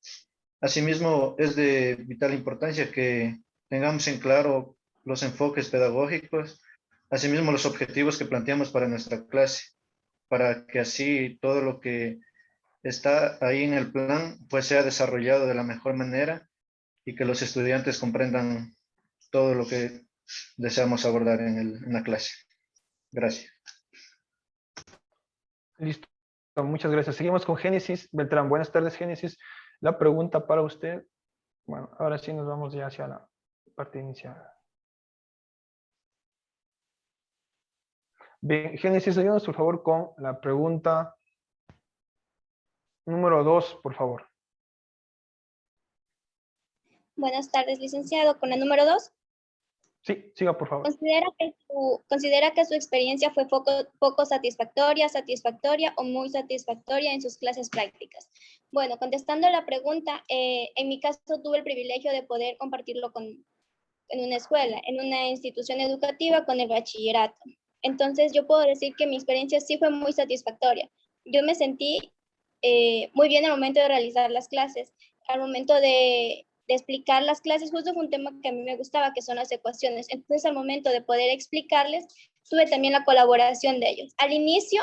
E: Asimismo, es de vital importancia que tengamos en claro los enfoques pedagógicos, asimismo los objetivos que planteamos para nuestra clase, para que así todo lo que está ahí en el plan pues sea desarrollado de la mejor manera y que los estudiantes comprendan todo lo que deseamos abordar en la clase. Gracias.
A: Listo, muchas gracias. Seguimos con Génesis Beltrán. Buenas tardes, Génesis. La pregunta para usted, bueno, ahora sí nos vamos ya hacia la parte inicial. Bien, Génesis, ayúdanos por favor con la pregunta número 2, por favor.
F: Buenas tardes, licenciado. ¿Con la número 2?
A: Sí, siga, por favor.
F: ¿Considera que su experiencia fue poco satisfactoria, satisfactoria o muy satisfactoria en sus clases prácticas? Bueno, contestando la pregunta, en mi caso tuve el privilegio de poder compartirlo en una escuela, en una institución educativa con el bachillerato. Entonces yo puedo decir que mi experiencia sí fue muy satisfactoria. Yo me sentí muy bien al momento de realizar las clases, al momento de explicar las clases. Justo fue un tema que a mí me gustaba, que son las ecuaciones. Entonces al momento de poder explicarles, tuve también la colaboración de ellos. Al inicio,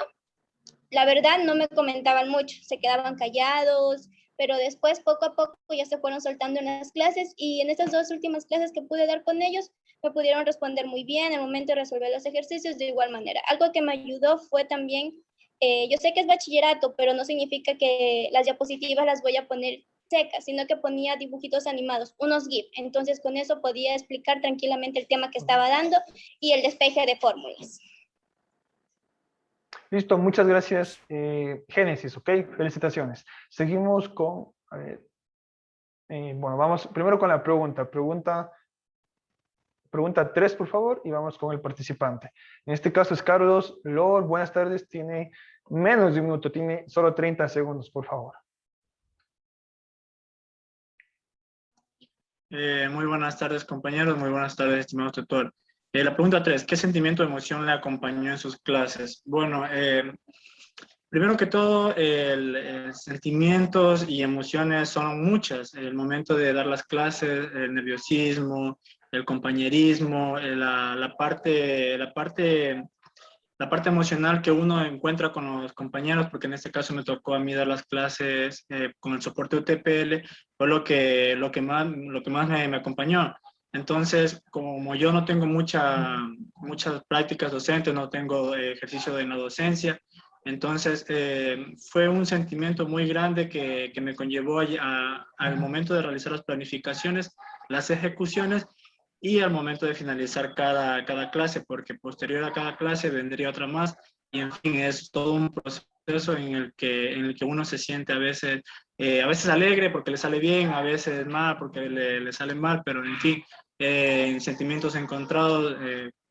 F: la verdad, no me comentaban mucho, se quedaban callados, pero después poco a poco ya se fueron soltando en las clases, y en estas 2 últimas clases que pude dar con ellos, me pudieron responder muy bien al momento de resolver los ejercicios de igual manera. Algo que me ayudó fue también, yo sé que es bachillerato, pero no significa que las diapositivas las voy a poner secas, sino que ponía dibujitos animados, unos GIF. Entonces con eso podía explicar tranquilamente el tema que estaba dando y el despeje de fórmulas.
A: Listo, muchas gracias, Génesis, ok, felicitaciones. Seguimos con, a ver, bueno, vamos primero con la pregunta pregunta 3, por favor, y vamos con el participante. En este caso es Carlos Lord. Buenas tardes. Tiene menos de un minuto, tiene solo 30 segundos, por favor.
G: Muy buenas tardes, compañeros. Muy buenas tardes, estimado tutor. La pregunta 3, ¿qué sentimiento o emoción le acompañó en sus clases? Bueno, primero que todo, sentimientos y emociones son muchas. El momento de dar las clases, el nerviosismo, el compañerismo, la parte emocional que uno encuentra con los compañeros, porque en este caso me tocó a mí dar las clases con el soporte UTPL, fue lo que más me acompañó. Entonces, como yo no tengo muchas prácticas docentes, no tengo ejercicio en la docencia, entonces fue un sentimiento muy grande que me conllevó al momento de realizar las planificaciones, las ejecuciones y al momento de finalizar cada clase, porque posterior a cada clase vendría otra más, y en fin, es todo un proceso en el que uno se siente a veces alegre porque le sale bien, a veces mal porque le sale mal, pero en fin, en sentimientos encontrados,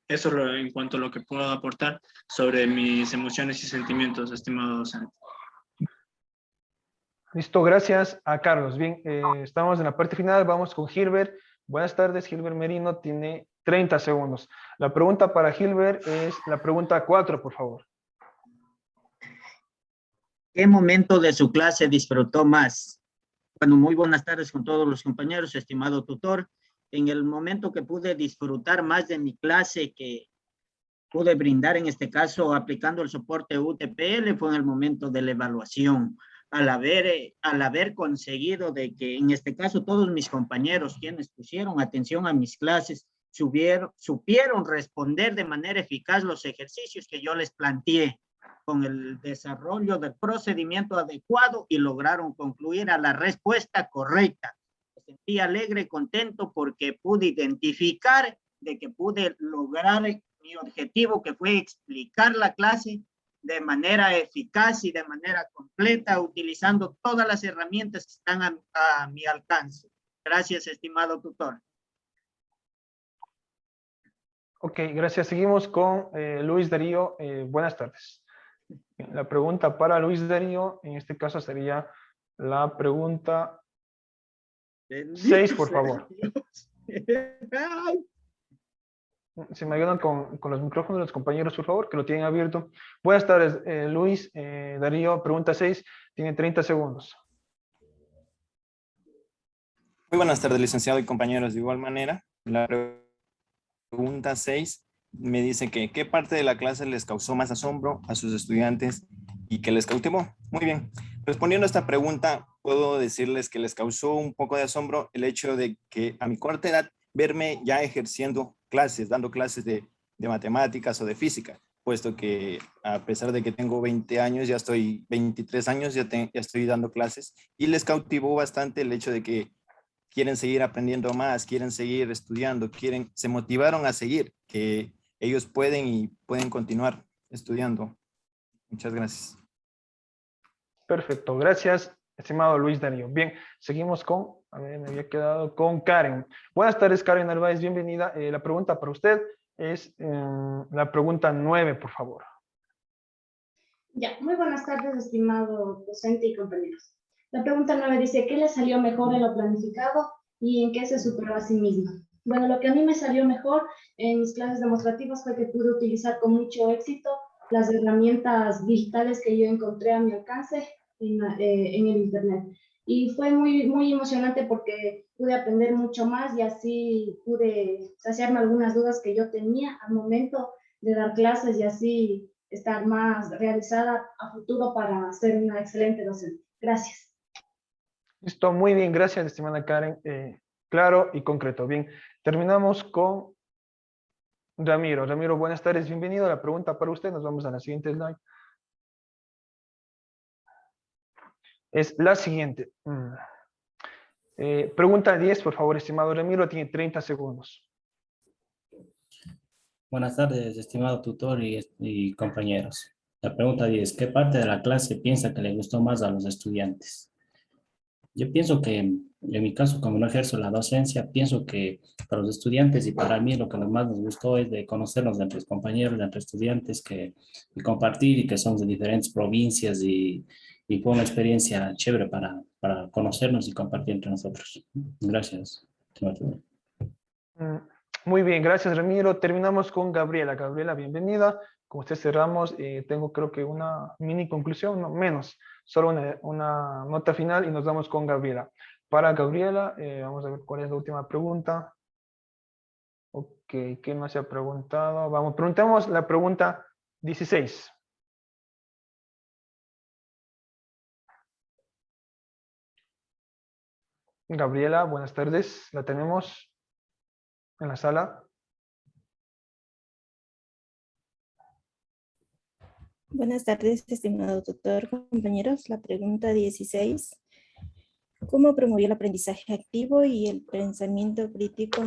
G: eso es en cuanto a lo que puedo aportar sobre mis emociones y sentimientos, estimado docente.
A: Listo, gracias a Carlos. Bien, estamos en la parte final, vamos con Gilbert. Buenas tardes, Gilbert Merino, tiene 30 segundos. La pregunta para Gilbert es la pregunta 4, por favor.
H: ¿Qué momento de su clase disfrutó más? Bueno, muy buenas tardes con todos los compañeros, estimado tutor. En el momento que pude disfrutar más de mi clase, que pude brindar en este caso aplicando el soporte UTPL, fue en el momento de la evaluación. Al haber conseguido de que en este caso todos mis compañeros quienes pusieron atención a mis clases supieron responder de manera eficaz los ejercicios que yo les planteé con el desarrollo del procedimiento adecuado y lograron concluir a la respuesta correcta. Me sentí alegre y contento porque pude identificar de que pude lograr mi objetivo, que fue explicar la clase de manera eficaz y de manera completa, utilizando todas las herramientas que están a mi alcance. Gracias, estimado tutor.
A: Ok, gracias. Seguimos con Luis Darío. Buenas tardes. La pregunta para Luis Darío, en este caso sería la pregunta 6, por favor. Se me ayudan con los micrófonos de los compañeros, por favor, que lo tienen abierto. Buenas tardes, Luis Darío. Pregunta 6, tiene 30 segundos.
I: Muy buenas tardes, licenciado y compañeros. De igual manera, la pregunta 6 me dice que ¿qué parte de la clase les causó más asombro a sus estudiantes y que les cautivó? Muy bien. Respondiendo a esta pregunta, puedo decirles que les causó un poco de asombro el hecho de que a mi corta edad verme ya ejerciendo clases, dando clases de matemáticas o de física, puesto que a pesar de que tengo 20 años, ya estoy 23 años, ya estoy dando clases, y les cautivó bastante el hecho de que quieren seguir aprendiendo más, quieren seguir estudiando, se motivaron a seguir, que ellos pueden continuar estudiando. Muchas gracias.
A: Perfecto, gracias, estimado Luis Darío. Bien, seguimos con, a ver, me había quedado con Karen. Buenas tardes, Karen Narváez, bienvenida. La pregunta para usted es la pregunta 9, por favor.
X: Ya, muy buenas tardes, estimado docente y compañeros. La pregunta 9 dice, ¿qué le salió mejor de lo planificado y en qué se superó a sí misma? Bueno, lo que a mí me salió mejor en mis clases demostrativas fue que pude utilizar con mucho éxito las herramientas digitales que yo encontré a mi alcance en el internet. Y fue muy emocionante porque pude aprender mucho más y así pude saciarme algunas dudas que yo tenía al momento de dar clases y así estar más realizada a futuro para ser una excelente docente. Gracias.
A: Listo, muy bien, gracias, estimada Karen. Claro y concreto. Bien, terminamos con Ramiro. Ramiro, buenas tardes, bienvenido. La pregunta para usted, nos vamos a la siguiente slide. Es la siguiente. Pregunta 10, por favor, estimado Ramiro, tiene 30 segundos.
U: Buenas tardes, estimado tutor y compañeros. La pregunta 10, ¿qué parte de la clase piensa que le gustó más a los estudiantes? Yo pienso que En mi caso, como no ejerzo la docencia, pienso que para los estudiantes y para mí lo que más nos gustó es de conocernos entre compañeros, entre estudiantes, y compartir y que somos de diferentes provincias y fue una experiencia chévere para conocernos y compartir entre nosotros. Gracias.
A: Muy bien, gracias Ramiro. Terminamos con Gabriela. Gabriela, bienvenida. Con usted cerramos. Tengo creo que una mini conclusión, no menos, solo una nota final y nos vamos con Gabriela. Para Gabriela, vamos a ver cuál es la última pregunta. Ok, ¿qué más se ha preguntado? Vamos, preguntemos la pregunta 16. Gabriela, buenas tardes. La tenemos en la sala.
J: Buenas tardes, estimado tutor, compañeros. La pregunta 16. ¿Cómo promovió el aprendizaje activo y el pensamiento crítico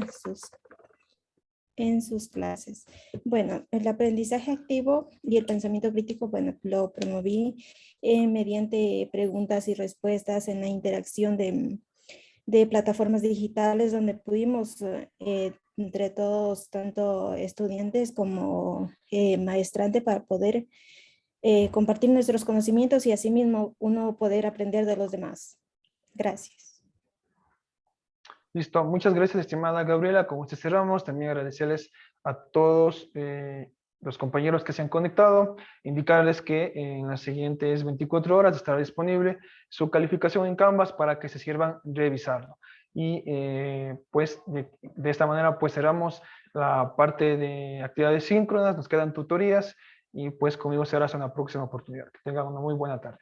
J: en sus clases? Bueno, el aprendizaje activo y el pensamiento crítico, bueno, lo promoví mediante preguntas y respuestas en la interacción de plataformas digitales donde pudimos entre todos, tanto estudiantes como maestrante, para poder compartir nuestros conocimientos y asimismo uno poder aprender de los demás. Gracias.
A: Listo, muchas gracias, estimada Gabriela. Con usted cerramos. También agradecerles a todos los compañeros que se han conectado, indicarles que en las siguientes 24 horas estará disponible su calificación en Canvas para que se sirvan revisarlo. Y pues de esta manera pues cerramos la parte de actividades síncronas, nos quedan tutorías y pues conmigo será hasta una próxima oportunidad. Que tengan una muy buena tarde.